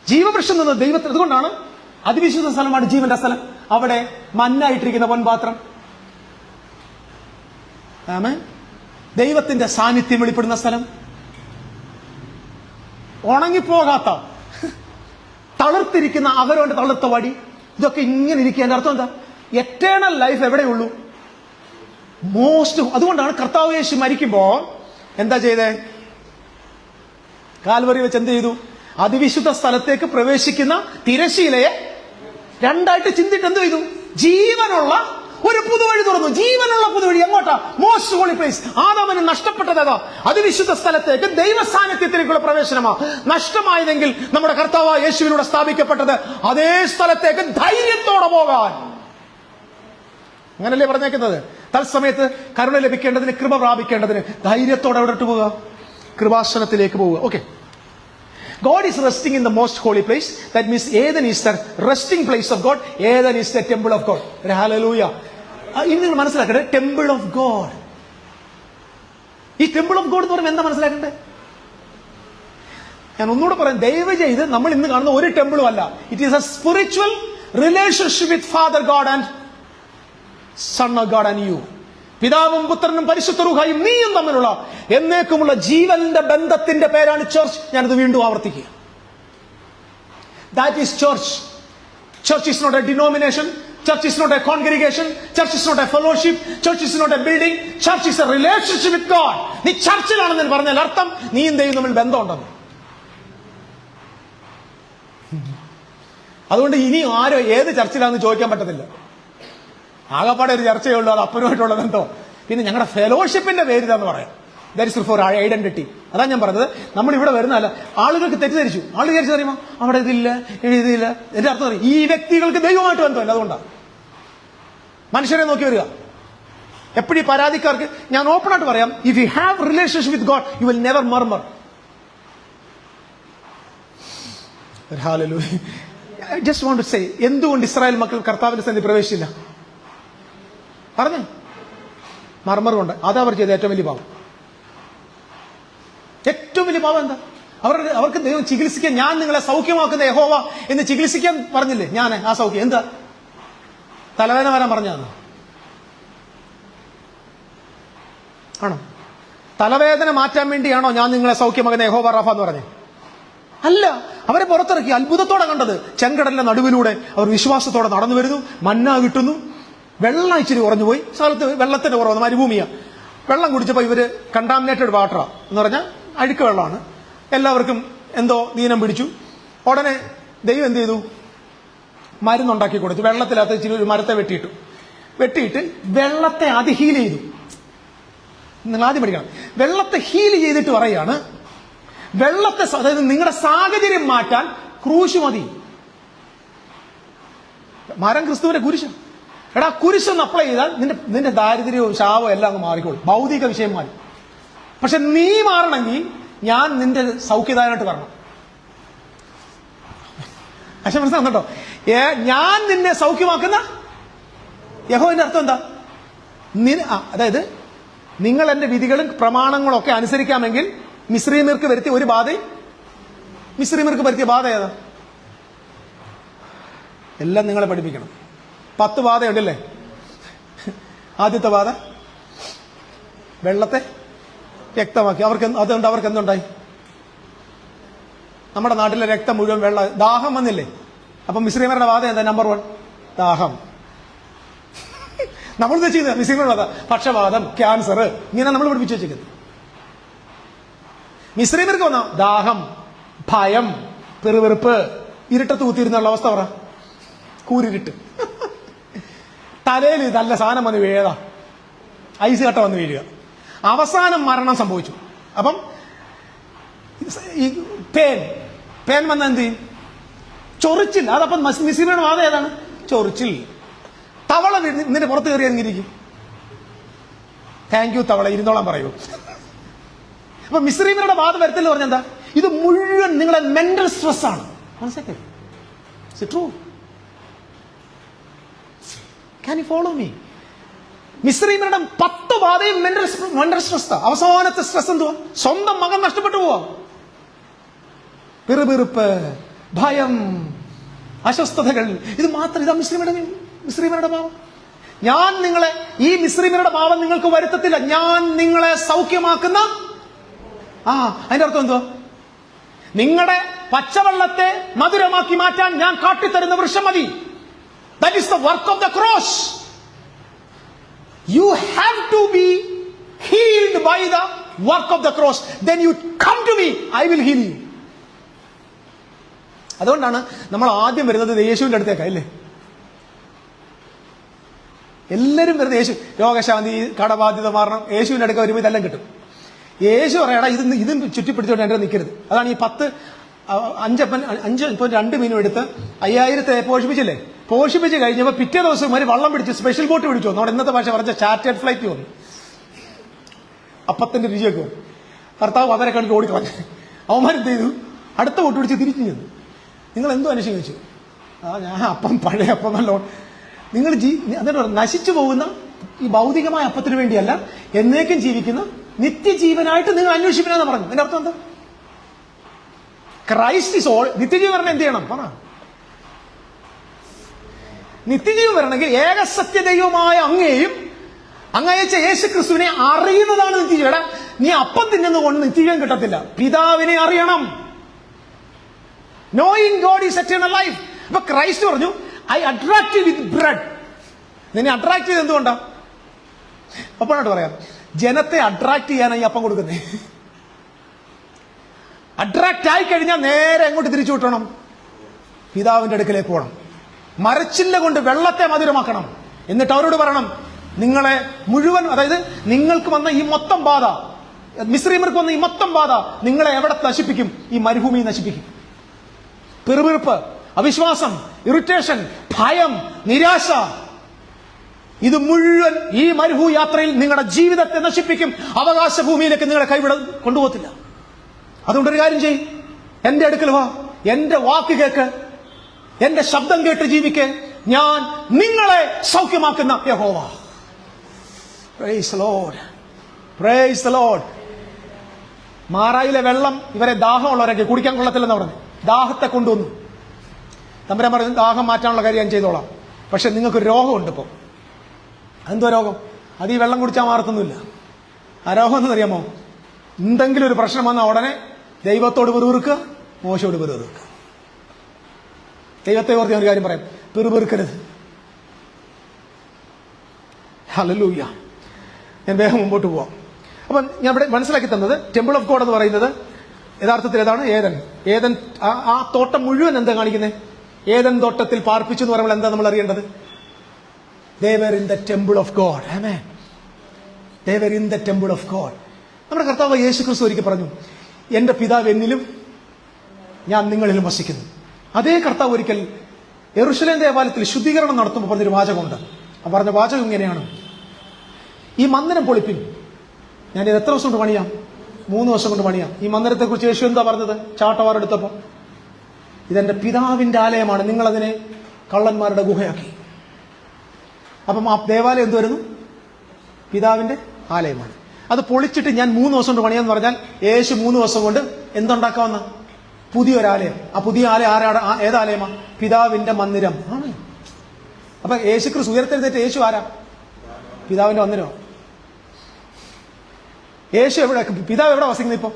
ജീവവൃക്ഷം നിന്നത് ദൈവത്തിന്. അതുകൊണ്ടാണ് അതിവിശുദ്ധ സ്ഥലമാണ് ജീവന്റെ സ്ഥലം. അവിടെ മന്നായിട്ടിരിക്കുന്ന പൊൻപാത്രം, ആമേൻ, ദൈവത്തിന്റെ സാന്നിധ്യം വെളിപ്പെടുന്ന സ്ഥലം, ഉണങ്ങിപ്പോകാത്ത തളിർത്തിരിക്കുന്ന അവരോന്റെ തളിർത്ത വടി, ഇതൊക്കെ ഇങ്ങനെ ഇരിക്കുക. എന്റെ അർത്ഥം എന്താ? എറ്റേണൽ ലൈഫ് എവിടെയുള്ളൂ? മോസ്റ്റ്. അതുകൊണ്ടാണ് കർത്താവ് യേശു മരിക്കുമ്പോ എന്താ ചെയ്തേ? കാൽവറി വെച്ച് എന്ത് ചെയ്തു? അതിവിശുദ്ധ സ്ഥലത്തേക്ക് പ്രവേശിക്കുന്ന തിരശീലയെ രണ്ടായിട്ട് ചിന്തിട്ട് എന്ത് ചെയ്തു? ജീവനുള്ള ഒരു പുതുവഴി തുറന്നു. ജീവനുള്ള പുതുവഴി എങ്ങോട്ടാ? Most holy place. ആദാമിന് നഷ്ടപ്പെട്ടതാ അത് വിശുദ്ധ സ്ഥലത്തേക്ക്, ദൈവ സാന്നിധ്യത്തിലേക്കുള്ള പ്രവേശനമാ. നഷ്ടമായതെങ്കിൽ നമ്മുടെ കർത്താവ് യേശുവിലൂടെ സ്ഥാപിക്കപ്പെട്ടത് അതേ സ്ഥലത്തേക്ക് ധൈര്യത്തോടെ പോകാൻ. അങ്ങനല്ലേ പറഞ്ഞേക്കുന്നത്? തത്സമയത്ത് കരുണ ലഭിക്കേണ്ടതിന്, കൃപ പ്രാപിക്കേണ്ടതിന് ധൈര്യത്തോടെ എവിടെട്ട് പോവുക? കൃപാസനത്തിലേക്ക് പോവുക. Okay, God is resting in the most holy place. That means Eden is the resting place of God. Eden is the temple of God. Hallelujah. ഇനി നിങ്ങൾ മനസ്സിലാക്കട്ടെ, ടെമ്പിൾ ഓഫ് ഗോഡ്. ഈ ടെമ്പിൾ ഓഫ് ഗോഡ് എന്ന് പറയുമ്പോൾ എന്താ മനസ്സിലാക്കണ്ടേ? ഞാൻ ഒന്നുകൂടെ പറയാം, ദയവ് ചെയ്ത് നമ്മൾ ഇന്ന് കാണുന്ന ഒരു ടെമ്പിളും അല്ല. It is a spiritual relationship with father God and son of God and you. പിതാവും പുത്രനും പരിശുദ്ധ റൂഹായും നീയും തമ്മിലുള്ള എന്നേക്കുമുള്ള ജീവന്റെ ബന്ധത്തിന്റെ പേരാണ് ചർച്ച്. ഞാനത് വീണ്ടും ആവർത്തിക്കുക. That is church. Church is not a denomination. Church is not a congregation. Church is not a fellowship. Church is not a building. Church is a relationship with God. നീ ചർച്ചിലാണെന്ന് പറഞ്ഞാൽ അർത്ഥം നീയും ദൈവം തമ്മിൽ ബന്ധമുണ്ടെന്ന്. അതുകൊണ്ട് ഇനി ആരോ ഏത് ചർച്ചിലാണെന്ന് ചോദിക്കാൻ പറ്റത്തില്ല. ആകപ്പാടെ ഒരു ചർച്ചയേ ഉള്ളൂ, അത് അപ്പനുമായിട്ടുള്ള ബന്ധം. പിന്നെ ഞങ്ങളുടെ ഫെലോഷിപ്പിന്റെ പേര് ഇതാന്ന് പറയാം. That is for identity. അതാണ് ഞാൻ പറഞ്ഞത്. നമ്മൾ ഇവിടെ വരുന്നതല്ല, ആളുകൾക്ക് തെറ്റിദ്ധരിച്ചു. ആൾ വിചാരിച്ചു അറിയുമോ അവിടെ ഇതില്ല എഴുതിയില്ല. എന്റെ അർത്ഥം അറിയും, ഈ വ്യക്തികൾക്ക് ദൈവമായിട്ട് ബന്ധമല്ല. അതുകൊണ്ടാണ് മനുഷ്യരെ നോക്കി വരിക. എപ്പോഴും പരാതിക്കാർക്ക് ഞാൻ ഓപ്പൺ ആയിട്ട് പറയാം, if you have relationship with God you will never മർമർ. Hallelujah. I just want to say, എന്തുകൊണ്ട് ഇസ്രായേൽ മക്കൾ കർത്താവിന്റെ സന്നിധി പ്രവേശിച്ചില്ല? പറഞ്ഞു, മർമർ കൊണ്ട്. അതാ അവർ ചെയ്ത ഏറ്റവും വലിയ പാവം. ഏറ്റവും വലിയ പാവം എന്താ? അവർക്ക് ദൈവം ചികിത്സിക്കാൻ, ഞാൻ നിങ്ങളെ സൗഖ്യമാക്കുന്ന യഹോവ എന്ന് ചികിത്സിക്കാൻ പറഞ്ഞില്ലേ? ഞാൻ ആ സൗഖ്യം എന്താ? തലവേദന വരാൻ പറഞ്ഞാണ് ആണോ? തലവേദന മാറ്റാൻ വേണ്ടിയാണോ ഞാൻ നിങ്ങളെ സൗഖ്യമാക്കുന്ന യഹോവ റാഫ എന്ന് പറഞ്ഞേ? അല്ല. അവരെ പുറത്തിറക്കി അത്ഭുതത്തോടെ കണ്ടത്. ചെങ്കടലിന്റെ നടുവിലൂടെ അവർ വിശ്വാസത്തോടെ നടന്നു വരുന്നു. മന്ന കിട്ടുന്നു. വെള്ളം ഇച്ചിരി കുറഞ്ഞുപോയി. സ്ഥലത്ത് വെള്ളത്തിന്റെ കുറവ്, മരുഭൂമിയാ. വെള്ളം കുടിച്ചപ്പോൾ ഇവര് കണ്ടാമിനേറ്റഡ് വാട്ടറാ എന്ന് പറഞ്ഞാൽ അഴുക്ക് വെള്ളമാണ്. എല്ലാവർക്കും എന്തോ ദീനം പിടിച്ചു. ഉടനെ ദൈവം എന്ത് ചെയ്തു? മരുന്നുണ്ടാക്കി കൊടുത്തു. വെള്ളത്തിനകത്ത് ഇച്ചിരി ഒരു മരത്തെ വെട്ടിയിട്ട് വെള്ളത്തെ അത് ഹീൽ ചെയ്തു. നിങ്ങൾ ആദ്യം പഠിക്കണം. വെള്ളത്തെ ഹീൽ ചെയ്തിട്ട് പറയാണ്, വെള്ളത്തെ, അതായത് നിങ്ങളുടെ സാഹചര്യം മാറ്റാൻ ക്രൂശ് മതി. മരം ക്രിസ്തുവിന്റെ കുരിശ്. എടാ, കുരിശൊന്ന് അപ്ലൈ ചെയ്താൽ നിന്റെ ദാരിദ്ര്യവും ശാപവും എല്ലാം അങ്ങ് മാറിക്കോളും. ഭൗതിക വിഷയം മാറി. പക്ഷെ നീ മാറണമെങ്കിൽ ഞാൻ നിന്റെ സൗഖ്യദാനായിട്ട് വരണം. പക്ഷെ മനസ്സിലാകുന്നുണ്ടോ? ഞാൻ നിന്നെ സൗഖ്യമാക്കുന്ന യഹോവയുടെ അർത്ഥം എന്താ? അതായത് നിങ്ങൾ എന്റെ വിധികളും പ്രമാണങ്ങളും ഒക്കെ അനുസരിക്കാമെങ്കിൽ മിസ്രീമിയർക്ക് വരുത്തിയ ഒരു ബാധയും, മിസ്രീമിയർക്ക് വരുത്തിയ ബാധ ഏതാ? എല്ലാം നിങ്ങളെ പഠിപ്പിക്കണം. 10 ബാധയുണ്ടല്ലേ? ആദ്യത്തെ ബാധ വെള്ളത്തെ രക്തമാക്കി. അതുകൊണ്ട് അവർക്ക് എന്തുണ്ടായി? നമ്മുടെ നാട്ടിലെ രക്തം മുഴുവൻ വെള്ള. ദാഹം വന്നില്ലേ? അപ്പൊ മിസ്രീമരുടെ ബാധ എന്താ? നമ്പർ 1 ദാഹം. നമ്മൾ ചെയ്യുന്നത് മിസ്രീമരുടെ ബാധ പക്ഷപാതം, ക്യാൻസർ, ഇങ്ങനെ നമ്മൾ പഠിപ്പിച്ചു വെച്ചിരിക്കുന്നത്. മിസ്രീമർക്ക് വന്ന ദാഹം, ഭയം, പെറുവെറുപ്പ്, ഇരുട്ടത്ത് കുത്തിയിരുന്നുള്ള അവസ്ഥ പറ. കൂരിരുട്ട്. തലയിൽ നല്ല സാധനം വന്ന് വീഴ, ഐസ് കട്ട വന്ന് വീഴുക. അവസാനം മരണം സംഭവിച്ചു. അപ്പം ഈ പേൻ വന്ന എന്ത് ചെയ്യും? ചൊറിച്ചിൽ. അതപ്പം മിസ്രീമയുടെ വാദം ഏതാണ്? ചൊറിച്ചിൽ. തവള നിന്റെ പുറത്ത് കയറി ഇരിക്കും. താങ്ക് യു തവള, ഇരുന്നോളാൻ പറയൂ. അപ്പൊ മിസ്രീമരുടെ വാദം വരത്തില്ല പറഞ്ഞ എന്താ? ഇത് മുഴുവൻ നിങ്ങളെ മെന്റൽ സ്ട്രെസ് ആണ്. മനസ്സിലാക്കേ? It's true. Can you follow me? മിസ്രീമരുടെ 10 ബാധയും മെന്റൽ സ്ട്രെസ്. അവസാനത്തെ സ്ട്രെസ് എന്തുവാ? സ്വന്തം മകൻ നഷ്ടപ്പെട്ടു പോവാ. പിറുപിറുപ്പ്, ഭയം, അസ്വസ്ഥതകൾ. ഇത് മാത്രം. ഇതാ മിസ്രീമരുടെ ഭാവം. ഞാൻ നിങ്ങളെ, ഈ മിസ്രീമരുടെ ഭാവം നിങ്ങൾക്ക് വരുത്തത്തില്ല. ഞാൻ നിങ്ങളെ സൗഖ്യമാക്കുന്ന, അതിന്റെ അർത്ഥം എന്തുവാ? നിങ്ങളുടെ പച്ചവെള്ളത്തെ മധുരമാക്കി മാറ്റാൻ ഞാൻ കാട്ടിത്തരുന്ന വൃക്ഷം മതി. That is the work of the cross. You have to be healed by the work of the cross. Then you come to me, I will heal you. അതുകൊണ്ടാണ് നമ്മൾ ആദ്യം വരുന്നത് യേശുവിന്റെ അടുത്തേക്കാ, ഇല്ലേ? എല്ലാവരും വരുന്നത് യേശു രോഗശാന്തി, കടബാധ്യത മാറണം, യേശുവിൻ്റെ അടുക്ക വരുമ്പോൾ ഇതെല്ലാം കിട്ടും. യേശു പറയടാ ഇതും ചുറ്റിപ്പിടിച്ചോണ്ട് എൻ്റെ നിൽക്കരുത്. അതാണ് ഈ 5.2 മീനും എടുത്ത് 5000 പോഷിപ്പിച്ചില്ലേ. പോഷിപ്പിച്ച് കഴിഞ്ഞപ്പോൾ പിറ്റേ ദിവസം ഒരു വള്ളം പിടിച്ച് സ്പെഷ്യൽ ബോട്ട് പിടിച്ചു വന്നു. അവിടെ ഇന്നത്തെ ഭാഷ പറഞ്ഞ ചാർട്ടേഡ് ഫ്ലൈറ്റ് വന്നു. അപ്പത്തിന്റെ രുചിയൊക്കെ വന്നു. കർത്താവ് അവരെ കണ്ടിട്ട് ഓടിക്കളഞ്ഞു. അവന്മാരെന്ത് ചെയ്തു? അടുത്ത ബോട്ട് പിടിച്ച് തിരിച്ചു ചെന്നു. നിങ്ങൾ എന്തോ അന്വേഷിച്ചു ചോദിച്ചു. ഞാൻ അപ്പം പഴയ അപ്പം നല്ലോണം. നിങ്ങൾ എന്നിട്ട് നശിച്ചു പോകുന്ന ഈ ഭൗതികമായ അപ്പത്തിന് വേണ്ടിയല്ല, എന്നേക്കും ജീവിക്കുന്ന നിത്യജീവനായിട്ട് നിങ്ങൾ അന്വേഷിക്കണമെന്ന് പറഞ്ഞു. അതിന്റെ അർത്ഥം എന്താ? Christ is all. നിത്യജീവൻ പറഞ്ഞാൽ എന്ത് ചെയ്യണം? പറ. നിത്യജീവൻ വരണമെങ്കിൽ ഏകസത്യദൈവമായ അങ്ങയെയും അങ്ങയച്ച യേശു ക്രിസ്തുവിനെ അറിയുന്നതാണ് നിത്യജീവൻ. നീ അപ്പം തിന്നുകൊണ്ട് നിത്യജീവൻ കിട്ടത്തില്ല. പിതാവിനെ അറിയണം. Knowing God is eternal life. അപ്പൊ ക്രൈസ്റ്റ് പറഞ്ഞു, ഐ അട്രാക്ട് വിത്ത് ബ്രെഡ്. നിന്നെ അട്രാക്ട് ചെയ്ത് എന്തുകൊണ്ടാ? അപ്പോഴായിട്ട് പറയാം, ജനത്തെ അട്രാക്ട് ചെയ്യാനാണ് ഈ അപ്പം കൊടുക്കുന്നത്. അട്രാക്ട് ആയി കഴിഞ്ഞാൽ നേരെ എങ്ങോട്ട് തിരിച്ചു വിട്ടണം? പിതാവിന്റെ അടുക്കലേക്ക് പോകണം. മരച്ചില്ല കൊണ്ട് വെള്ളത്തെ മധുരമാക്കണം. എന്നിട്ട് അവരോട് പറയണം, നിങ്ങളെ മുഴുവൻ, അതായത് നിങ്ങൾക്ക് വന്ന ഈ മൊത്തം ബാധ, മിസ്രീമർക്ക് വന്ന ഈ മൊത്തം ബാധ നിങ്ങളെ എവിടെ നശിപ്പിക്കും? ഈ മരുഭൂമി നശിപ്പിക്കും. പിറുപിറുപ്പ്, അവിശ്വാസം, ഇറിറ്റേഷൻ, ഭയം, നിരാശ, ഇത് മുഴുവൻ ഈ മരുഭൂ യാത്രയിൽ നിങ്ങളുടെ ജീവിതത്തെ നശിപ്പിക്കും. അവകാശ ഭൂമിയിലേക്ക് നിങ്ങളെ കൈവിട കൊണ്ടുപോകത്തില്ല. അതുകൊണ്ടൊരു കാര്യം ചെയ്യും, എന്റെ അടുക്കൽ വാ, എന്റെ വാക്ക് കേക്ക്, എന്റെ ശബ്ദം കേട്ട് ജീവിക്ക്. ഞാൻ നിങ്ങളെ സൗഖ്യമാക്കുന്ന യഹോവ. Praise the lord, praise the lord. മാറായിലെ വെള്ളം ഇവരെ ദാഹമുള്ളവരൊക്കെ കുടിക്കാൻ കൊള്ളത്തില്ലെന്ന് പറഞ്ഞു. ദാഹത്തെ കൊണ്ടുവന്നു. തമ്പുരാൻ പറഞ്ഞു, ദാഹം മാറ്റാനുള്ള കാര്യം ഞാൻ ചെയ്തോളാം. പക്ഷെ നിങ്ങൾക്കൊരു രോഗമുണ്ട്. ഇപ്പോൾ എന്തോ രോഗം? അത് ഈ വെള്ളം കുടിച്ചാൽ മാറത്തൊന്നുമില്ല. ആ രോഗം എന്നറിയാമോ? എന്തെങ്കിലും ഒരു പ്രശ്നം വന്നാൽ ഉടനെ ദൈവത്തോട് പിറുപിറുക്കുക, മോശയോട് പിറുപിറുക്കുക. ദൈവത്തെ ഓർത്ത് ഒരു കാര്യം പറയാം, പിറുപിറുക്കരുത്. ഹല്ലേലൂയ. ഞാൻ വേഗം മുമ്പോട്ട് പോവാം. അപ്പം ഞാൻ ഇവിടെ മനസ്സിലാക്കി തന്നത്, ടെമ്പിൾ ഓഫ് ഗോഡ് എന്ന് പറയുന്നത് യഥാർത്ഥത്തിൽ ഏതാണ്? ഏദൻ. ഏദൻ, ആ തോട്ടം മുഴുവൻ എന്താ കാണിക്കുന്നത്? ഏദൻ തോട്ടത്തിൽ പാർപ്പിച്ചു എന്ന് പറയുമ്പോൾ എന്താ നമ്മൾ അറിയേണ്ടത്? They were in the temple of God. Amen. They were in the temple of God. നമ്മുടെ കർത്താവ് യേശു ക്രിസ്തു ഒരിക്കൽ പറഞ്ഞു, എന്റെ പിതാവ് എന്നിലും ഞാൻ നിങ്ങളിലും വസിക്കുന്നു. അതേ കർത്താവ് ഒരിക്കൽ യെരൂശലേം ദേവാലയത്തിൽ ശുദ്ധീകരണം നടത്തുമ്പോൾ പറഞ്ഞൊരു വാചകമുണ്ട്. ആ പറഞ്ഞ വാചകം ഇങ്ങനെയാണ്, ഈ മന്ദിരം പൊളിപ്പിൻ. ഞാനിത് എത്ര ദിവസം കൊണ്ട് പണിയാം? 3 ദിവസം കൊണ്ട് പണിയാം. ഈ മന്ദിരത്തെ കുറിച്ച് യേശു എന്താ പറഞ്ഞത്? ചാട്ടവാറെടുത്തപ്പോൾ, ഇതെന്റെ പിതാവിന്റെ ആലയമാണ്, നിങ്ങളതിനെ കള്ളന്മാരുടെ ഗുഹയാക്കി. അപ്പം ആ ദേവാലയം എന്ത് വരുന്നു? പിതാവിന്റെ ആലയമാണ്. അത് പൊളിച്ചിട്ട് ഞാൻ 3 ദിവസം കൊണ്ട് പണിയാന്ന് പറഞ്ഞാൽ യേശു 3 ദിവസം കൊണ്ട് എന്തുണ്ടാക്കാവുന്ന? പുതിയൊരാലയം. ആ പുതിയ ആലയം ഏതാലയമാ? പിതാവിന്റെ മന്ദിരം ആണ്. അപ്പൊ യേശു ക്രിസ്തു ഉയർത്തെഴുന്നേറ്റ് യേശു ആരാ? പിതാവിന്റെ മന്ദിരം. യേശു എവിടെ? പിതാവ് എവിടെ വസിക്കുന്നത്? ഇപ്പൊ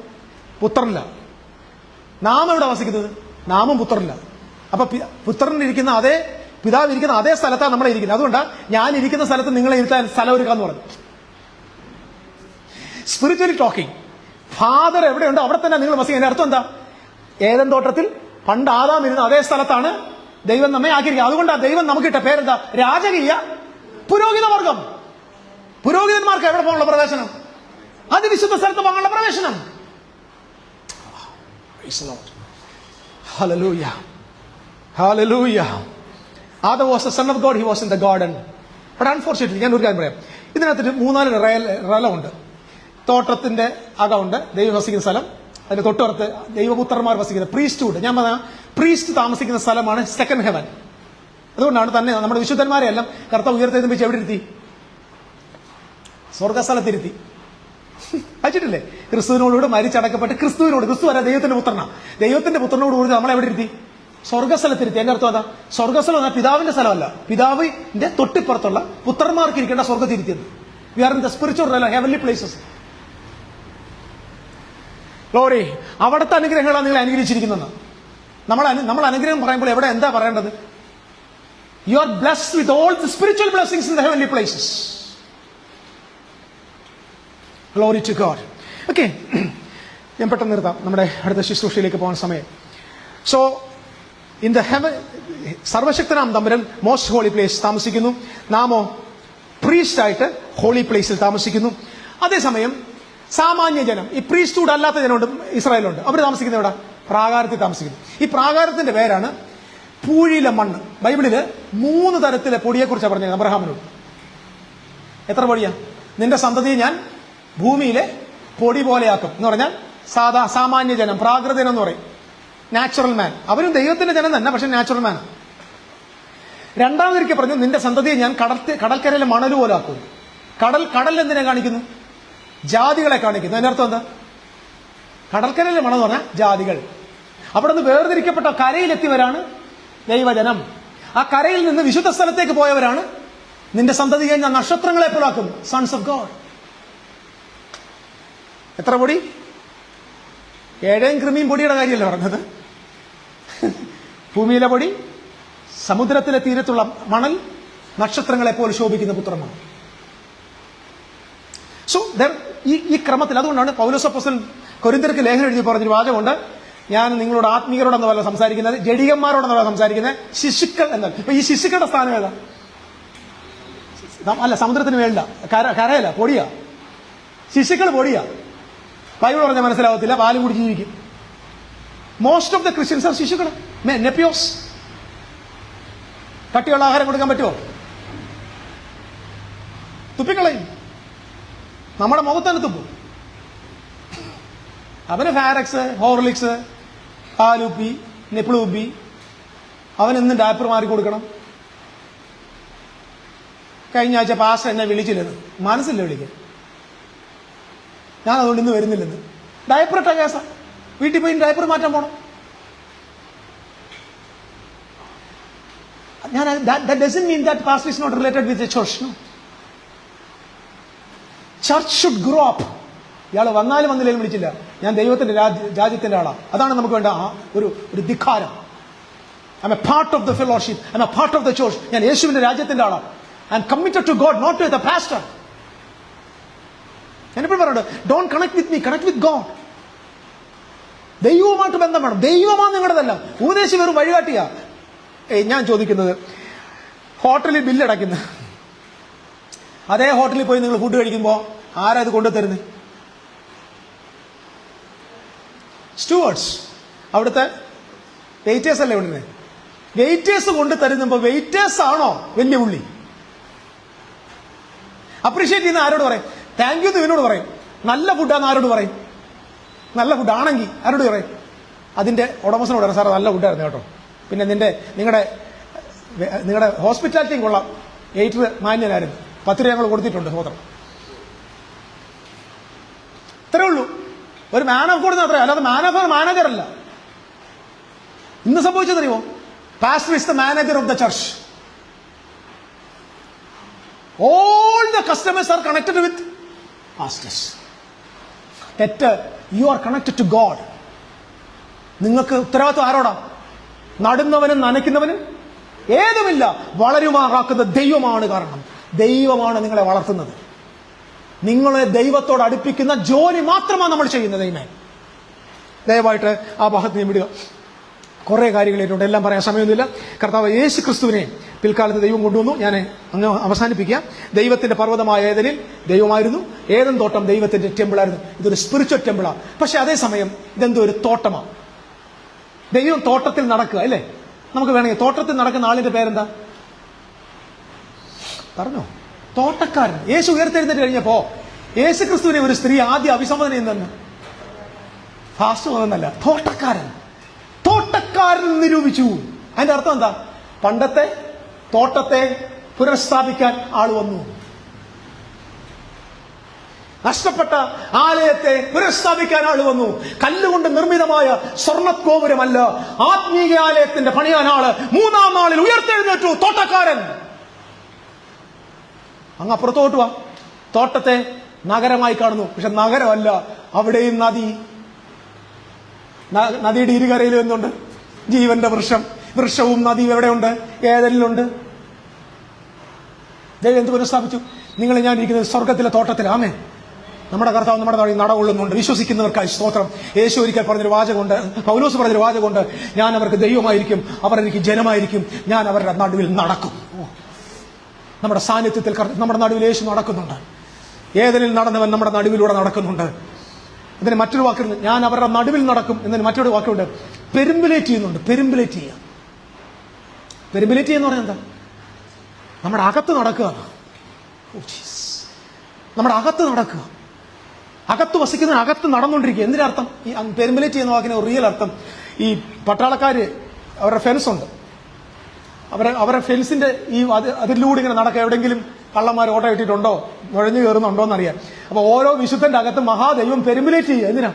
പുത്രനില്ല. നാം എവിടെ വസിക്കുന്നത്? നാമും പുത്രനില്ല. അപ്പൊ പുത്രനിരിക്കുന്ന അതേ, പിതാവ് ഇരിക്കുന്ന അതേ സ്ഥലത്താണ് നമ്മളെ ഇരിക്കുന്നത്. അതുകൊണ്ടാണ് ഞാൻ ഇരിക്കുന്ന സ്ഥലത്ത് നിങ്ങളെ ഇരുത്താൻ സ്ഥലം ഒരുക്കാന്ന് പറഞ്ഞു. സ്പിരിച്വലി ടോക്കിംഗ്, ഫാദർ എവിടെയുണ്ടോ അവിടെ തന്നെ നിങ്ങൾ വസിക്കുക. അതിന്റെ അർത്ഥം എന്താ? ഏദൻ തോട്ടത്തിൽ പണ്ട് ആദാം ഇരുന്ന അതേ സ്ഥലത്താണ് ദൈവം നമ്മെ ആക്കിയിരിക്കുന്നത്. അതുകൊണ്ടാണ് ദൈവം നമുക്കിട്ട പേരെന്താ? രാജകീയ പുരോഹിത വർഗം. പുരോഹിതന്മാർക്ക് എവിടെ പോകാനുള്ള പ്രവേശനം? അതിവിശുദ്ധ സ്ഥലത്ത് പോകാനുള്ള പ്രവേശനം. Hallelujah. Hallelujah. Adam was the son of God, he was in the garden. But unfortunately, ഞാൻ ഒരു കാര്യം പറയാം, ഇതിനകത്ത് 3-4 റലമുണ്ട്. തോട്ടത്തിന്റെ അകമുണ്ട്, ദൈവം വസിക്കുന്ന സ്ഥലം. അതിന്റെ തൊട്ടടുത്ത് ദൈവപുത്രന്മാർ വസിക്കുന്ന പ്രീസ്റ്റ്ഹുഡ്. ഞാൻ പറഞ്ഞ പ്രീസ്റ്റ് താമസിക്കുന്ന സ്ഥലമാണ് സെക്കൻഡ് ഹെവൻ. അതുകൊണ്ടാണ് തന്നെ നമ്മുടെ വിശുദ്ധന്മാരെ എല്ലാം കർത്താവ് ഉയർത്തെഴുന്നേൽപ്പിച്ച് എവിടെ ഇരുത്തി? സ്വർഗസ്ഥലത്തിരുത്തി. അയച്ചിട്ടില്ലേ? ക്രിസ്തുവിനോടുകൂടി മരിച്ചടക്കപ്പെട്ട് ക്രിസ്തുവിനോട്, ക്രിസ്തു വരാ ദൈവത്തിന്റെ പുത്രനാണ്, ദൈവത്തിന്റെ പുത്രനോട് കൂടി നമ്മളെ എവിടെ ഇരുത്തി? സ്വർഗസ്ഥലത്തിരുത്തി. എന്റെ അർത്ഥം എന്താ? സ്വർഗസ്ഥലം എന്നാൽ പിതാവിന്റെ സ്ഥലമല്ല, പിതാവിന്റെ തൊട്ടിപ്പുറത്തുള്ള പുത്രന്മാർക്ക് ഇരിക്കേണ്ട സ്വർഗത്തിരുത്തിയത്. We are in the spiritual heavenly places. Glory. അവിടുത്തെ അനുഗ്രഹങ്ങളാണ് നിങ്ങൾ അനുഗ്രഹിച്ചിരിക്കുന്നത്. നമ്മൾ അനുഗ്രഹം പറയുമ്പോൾ എവിടെ എന്താ പറയേണ്ടത്? You are blessed with all the spiritual blessings in the heavenly places. Glory to God. Okay, ഞാൻ പെട്ടെന്ന് നിർത്താം, നമ്മുടെ അടുത്ത ശുശ്രൂഷയിലേക്ക് പോകാൻ സമയം. സോ ഇൻ ദ ഹെവൻ, സർവശക്തനാം തമ്പുരാൻ മോസ്റ്റ് ഹോളി പ്ലേസ് താമസിക്കുന്നു. നാമോ പ്രീസ്റ്റായിട്ട് ഹോളി പ്ലേസിൽ താമസിക്കുന്നു. അതേസമയം സാമാന്യ ജനം, ഈ പ്രീസ്റ്റ്ഹുഡ് അല്ലാത്ത ജനമുണ്ട് ഇസ്രായേലുണ്ട്, അവർ താമസിക്കുന്ന എവിടെ? പ്രാകാരത്തിൽ താമസിക്കുന്നു. ഈ പ്രാകാരത്തിന്റെ പേരാണ് പൂഴിയിലെ മണ്ണ്. ബൈബിളില് 3 തരത്തിലെ പൊടിയെക്കുറിച്ചാണ് പറഞ്ഞത് അബ്രഹാമിനോട്. എത്ര പൊടിയാ? നിന്റെ സന്തതിയെ ഞാൻ ഭൂമിയിലെ പൊടി പോലെയാക്കും എന്ന് പറഞ്ഞാൽ സാമാന്യ ജനം, പ്രാകൃതൻ എന്ന് പറയും, നാച്ചുറൽ മാൻ. അവരും ദൈവത്തിന്റെ ജനം തന്നെ, പക്ഷെ നാച്ചുറൽ മാൻ. രണ്ടാമതൊരിക്കൽ പറഞ്ഞു, നിന്റെ സന്തതിയെ ഞാൻ കടൽക്കരയിലെ മണൽ പോലാക്കും. കടൽ എന്തിനെ കാണിക്കുന്നു? ജാതികളെ കാണിക്കുന്നു. അതിന്റെ അർത്ഥം എന്താ? കടൽക്കരയിലെ മണൽ എന്ന് പറഞ്ഞാൽ ജാതികൾ. അവിടെ നിന്ന് വേർതിരിക്കപ്പെട്ട കരയിലെത്തിയവരാണ് ദൈവജനം. ആ കരയിൽ നിന്ന് വിശുദ്ധ സ്ഥലത്തേക്ക് പോയവരാണ് നിന്റെ സന്തതിയെ ഞാൻ നക്ഷത്രങ്ങളെ പോലാക്കും, സൺസ് ഓഫ് ഗോഡ്. എത്ര പൊടി? 7 കൃമിയും പൊടിയുടെ കാര്യമല്ല പറഞ്ഞത്. ഭൂമിയിലെ പൊടി, സമുദ്രത്തിലെ തീരത്തുള്ള മണൽ, നക്ഷത്രങ്ങളെ പോലെ ശോഭിക്കുന്ന പുത്രന്മാർ. സോ ഈ ക്രമത്തിൽ, അതുകൊണ്ടാണ് പൗലോസ് അപ്പോസ്തലൻ കൊരിന്ത്യർക്ക് ലേഖനം എഴുതി പറഞ്ഞൊരു വാചകമുണ്ട്, ഞാൻ നിങ്ങളോട് ആത്മീയരോടെന്നല്ല സംസാരിക്കുന്നത്, ജഡികന്മാരോടെന്നല്ല സംസാരിക്കുന്നത്, ശിശുക്കൾ എന്നാൽ. ഇപ്പൊ ഈ ശിശുക്കളുടെ സ്ഥാനം ഏതാ? അല്ല, സമുദ്രത്തിന് വേണ്ട, കരയല്ല, പൊടിയാ. ശിശുക്കൾ പൊടിയാ. ബൈബിൾ പറഞ്ഞാൽ മനസ്സിലാവത്തില്ല, പാലും കൂടി ജീവിക്കും. Most of the Christians R ശിശുക്കൾ, നെപ്പിയോസ്. കട്ടിയുള്ള ആഹാരം കൊടുക്കാൻ പറ്റുമോ? തുപ്പിക്കളയും. നമ്മുടെ മുഖത്തന്നെ തുപ്പും. അവന് ഫാരക്സ്, ഹോർലിക്സ്, പാലുപ്പി, നെപ്പിളുപ്പി, അവനെന്നും ഡാപ്പർ മാറി കൊടുക്കണം. കഴിഞ്ഞ ആഴ്ച പാസ്റ്റർ എന്നെ വിളിച്ചില്ലെന്ന്, മനസ്സില്ല വിളിക്കാൻ. ഞാൻ അതുകൊണ്ട് ഇന്ന് വരുന്നില്ലെന്ന്. ഡയപ്പർ ഇട്ട കേസാ, വീട്ടിൽ പോയി ഡയപ്പർ മാറ്റാൻ പോണം. That doesn't mean that pastor is not related with the church. No. Church should grow up. ഇയാൾ വന്നാലും വന്നില്ലേലും വിളിച്ചില്ല, ഞാൻ ദൈവത്തിന്റെ രാജ്യത്തിന്റെ ആളാണ്. അതാണ് നമുക്ക് വേണ്ട ഒരു ധിക്കാരം. I'm a part of the fellowship, I'm a part of the church. ഞാൻ യേശുവിന്റെ രാജ്യത്തിന്റെ ആളാണ്. I'm committed to God, not to the pastor. ഞാനിപ്പോൾ പറയുന്നത്, don't connect with me, connect with God. ദൈവവുമായിട്ട് ബന്ധം വേണം. ദൈവമാണ് നിങ്ങളുടെതല്ല. ഉപദേശി വെറും വഴികാട്ടിയാ. ഞാൻ ചോദിക്കുന്നത്, ഹോട്ടലിൽ ബില്ലടയ്ക്കുന്ന അതേ ഹോട്ടലിൽ പോയി നിങ്ങൾ ഫുഡ് കഴിക്കുമ്പോൾ ആരാ ഇത് കൊണ്ടുതരുന്നത്? സ്റ്റുവേർഡ്സ്, അവിടുത്തെ വെയിറ്റേഴ്സ് അല്ലേ കൊണ്ടുവരുന്നത്. വെയിറ്റേഴ്സ് കൊണ്ട് തരുമ്പോൾ വെയിറ്റേഴ്സ് ആണോ വലിയ പുള്ളി? അപ്രീഷിയേറ്റ് ചെയ്യുന്ന ആരോട് പറയും? താങ്ക് യു ഇവനോട് പറയും. നല്ല ഫുഡാന്ന് ആരോട് പറയും? നല്ല ഫുഡ് ആണെങ്കിൽ ആരോട് പറയും? അതിന്റെ ഉടമസ്ഥനോട് പറയും, സാർ നല്ല ഫുഡായിരുന്നു കേട്ടോ, പിന്നെ നിങ്ങളുടെ ഹോസ്പിറ്റാലിറ്റിയും കൊള്ളാം, വെയിറ്റർ മാന്യനായിരുന്നു, 10 രൂപ ഞങ്ങൾ കൊടുത്തിട്ടുണ്ട് സോദരം. ഇത്രേ ഉള്ളൂ. ഒരു മാൻ ഓഫ് ഗോഡ് അത്രേ, അല്ലാതെ മാൻ ഓഫ് മാനേജർ അല്ല. ഇന്ന് സംഭവിച്ചതറിയോ? Pastor is the manager of the church. All the customers are connected with pastors. തെറ്റ്. You are connected to God. നിങ്ങൾക്ക് ഉത്തരവാദിത്വം ആരോടാ? നടുന്നവനും നനയ്ക്കുന്നവനും ഏതുമില്ല, വളരുമാറാക്കുന്ന ദൈവമാണ്. കാരണം ദൈവമാണ് നിങ്ങളെ വളർത്തുന്നത്. നിങ്ങളെ ദൈവത്തോട് അടുപ്പിക്കുന്ന ജോലി മാത്രമാണ് നമ്മൾ ചെയ്യുന്നത്. ദയവായിട്ട് ആ ഭാഗത്ത് ഞാൻ വിടുക. കുറേ കാര്യങ്ങളായിട്ടുണ്ട്, എല്ലാം പറയാൻ സമയമൊന്നുമില്ല. കർത്താവ് യേശു ക്രിസ്തുവിനെ പിൽക്കാലത്ത് ദൈവം കൊണ്ടുവന്നു. ഞാൻ അങ്ങ് അവസാനിപ്പിക്കുക. ദൈവത്തിന്റെ പർവ്വതമായ ഏദനിൽ ദൈവമായിരുന്നു. ഏദൻ തോട്ടം ദൈവത്തിന്റെ ടെമ്പിളായിരുന്നു. ഇതൊരു സ്പിരിച്വൽ ടെമ്പിളാണ്. പക്ഷെ അതേസമയം ഇതെന്തോ ഒരു തോട്ടമാണ്. ദൈവം തോട്ടത്തിൽ നടക്കുക അല്ലേ? നമുക്ക് വേണമെങ്കിൽ തോട്ടത്തിൽ നടക്കുന്ന ആളിന്റെ പേരെന്താ പറഞ്ഞോ? തോട്ടക്കാരൻ. യേശു ഉയർത്തെഴുന്നേറ്റ് കഴിഞ്ഞപ്പോ യേശു ക്രിസ്തുവിനെ ഒരു സ്ത്രീ ആദ്യം അഭിസംബോധന ചെയ്യുന്ന ഫാസ്റ്റ് പോകുന്നല്ല, തോട്ടക്കാരൻ. തോട്ടക്കാരൻ നിരൂപിച്ചു. അതിന്റെ അർത്ഥം എന്താ? പണ്ടത്തെ തോട്ടത്തെ പുനഃസ്ഥാപിക്കാൻ ആൾ വന്നു. നഷ്ടപ്പെട്ട ആലയത്തെ പുനഃസ്ഥാപിക്കാൻ ആൾ വന്നു. കല്ലുകൊണ്ട് നിർമ്മിതമായ സ്വർണ്ണഗോപുരമല്ല, ആത്മീയ ആലയത്തിന്റെ പണിയാൻ ആള് 3-ാം നാളിൽ ഉയർത്തെഴുന്നേറ്റു. തോട്ടക്കാരൻ. അങ്ങ് അപ്പുറത്തോട്ട് വാ. തോട്ടത്തെ നഗരമായി കാണുന്നു, പക്ഷെ നഗരമല്ല, അവിടെയും നദി. നദിയുടെ ഇരുകരയിൽ എന്തുണ്ട്? ജീവന്റെ വൃക്ഷവും നദിയും എവിടെയുണ്ട്? ഏദനിലുണ്ട്. ദൈവം എന്ത് പുനഃസ്ഥാപിച്ചു? നിങ്ങൾ ഞാൻ ഇരിക്കുന്നത് സ്വർഗത്തിലെ തോട്ടത്തിൽ. ആമേൻ. നമ്മുടെ കർത്താവ് നമ്മുടെ നാളിൽ നടകൊള്ളുന്നുണ്ട്. വിശ്വസിക്കുന്നവർക്കായി സ്തോത്രം. യേശു ഒരിക്കൽ പറഞ്ഞൊരു വാചകമുണ്ട്, പൗലോസ് പറഞ്ഞൊരു വാചകമുണ്ട്, ഞാൻ അവർക്ക് ദൈവമായിരിക്കും, അവർ എനിക്ക് ജനമായിരിക്കും, ഞാൻ അവരുടെ നടുവിൽ നടക്കും. നമ്മുടെ സാന്നിധ്യത്തിൽ നമ്മുടെ നടുവിൽ യേശു നടക്കുന്നുണ്ട്. ഏദനിൽ നടന്നവൻ നമ്മുടെ നടുവിലൂടെ നടക്കുന്നുണ്ട്. അതിന് മറ്റൊരു വാക്കുണ്ട്, ഞാൻ അവരുടെ നടുവിൽ നടക്കും എന്നതിന് മറ്റൊരു വാക്കുണ്ട്, പെരുമ്പുലേറ്റ് ചെയ്യുന്നുണ്ട്. പെരുമ്പുലേറ്റ് ചെയ്യുക. പെരുമ്പുലേറ്റ് ചെയ്യുന്ന പറഞ്ഞാൽ എന്താ? നമ്മുടെ അകത്ത് നടക്കുക. നമ്മുടെ അകത്ത് നടക്കുക. അകത്ത് വസിക്കുന്നതിന് അകത്ത് നടന്നുകൊണ്ടിരിക്കുക. എന്തിനർത്ഥം? ഈ പെരുമ്പുലേറ്റ് ചെയ്യുന്ന വാക്കിന് റിയൽ അർത്ഥം, ഈ പട്ടാളക്കാര് അവരുടെ ഫെൻസ് ഉണ്ട്, അവരുടെ ഫെൻസിന്റെ ഈ അതിലൂടെ ഇങ്ങനെ നടക്കുക. എവിടെയെങ്കിലും കള്ളന്മാർ ഓട്ടം ഇട്ടിട്ടുണ്ടോ, നുഴഞ്ഞു കയറുന്നുണ്ടോ എന്നറിയാൻ. അപ്പൊ ഓരോ വിശുദ്ധന്റെ അകത്ത് മഹാദൈവം പെരുമ്പുലേറ്റ് ചെയ്യുക. എന്തിനാ?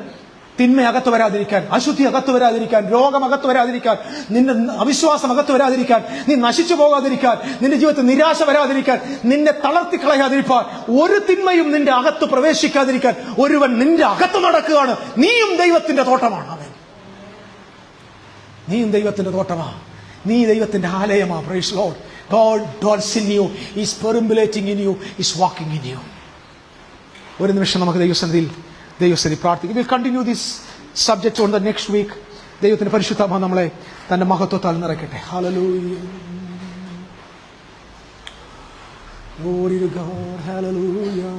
തിന്മ അകത്ത് വരാതിരിക്കാൻ, അശുദ്ധി അകത്ത് വരാതിരിക്കാൻ, രോഗം അകത്ത് വരാതിരിക്കാൻ, നിന്റെ അവിശ്വാസം അകത്ത് വരാതിരിക്കാൻ, നീ നശിച്ചു പോകാതിരിക്കാൻ, നിന്റെ ജീവിതത്തിൽ നിരാശ വരാതിരിക്കാൻ, നിന്നെ തളർത്തിക്കളയാതിരിക്കാൻ, ഒരു തിന്മയും നിന്റെ അകത്ത് പ്രവേശിക്കാതിരിക്കാൻ ഒരുവൻ നിന്റെ അകത്ത് നടക്കുകയാണ്. നീയും ദൈവത്തിന്റെ തോട്ടമാണ്. അവൻ നീയും ദൈവത്തിന്റെ തോട്ടമാണ്. നീ ദൈവത്തിന്റെ ആലയമാണ്. Praise lord. God dwells in you, is perambulating in you, is walking in you. ഒരു നിമിഷം നമുക്ക് ദൈവസന്നിധിയിൽ പ്രാർത്ഥിക്കും. We'll continue this subject on the next week. ദൈവത്തിന്റെ പരിശുദ്ധാത്മാവ് നമ്മളെ തന്റെ മഹത്വത്താൽ നിറയ്ക്കട്ടെ. Hallelujah. Glory to God. Hallelujah.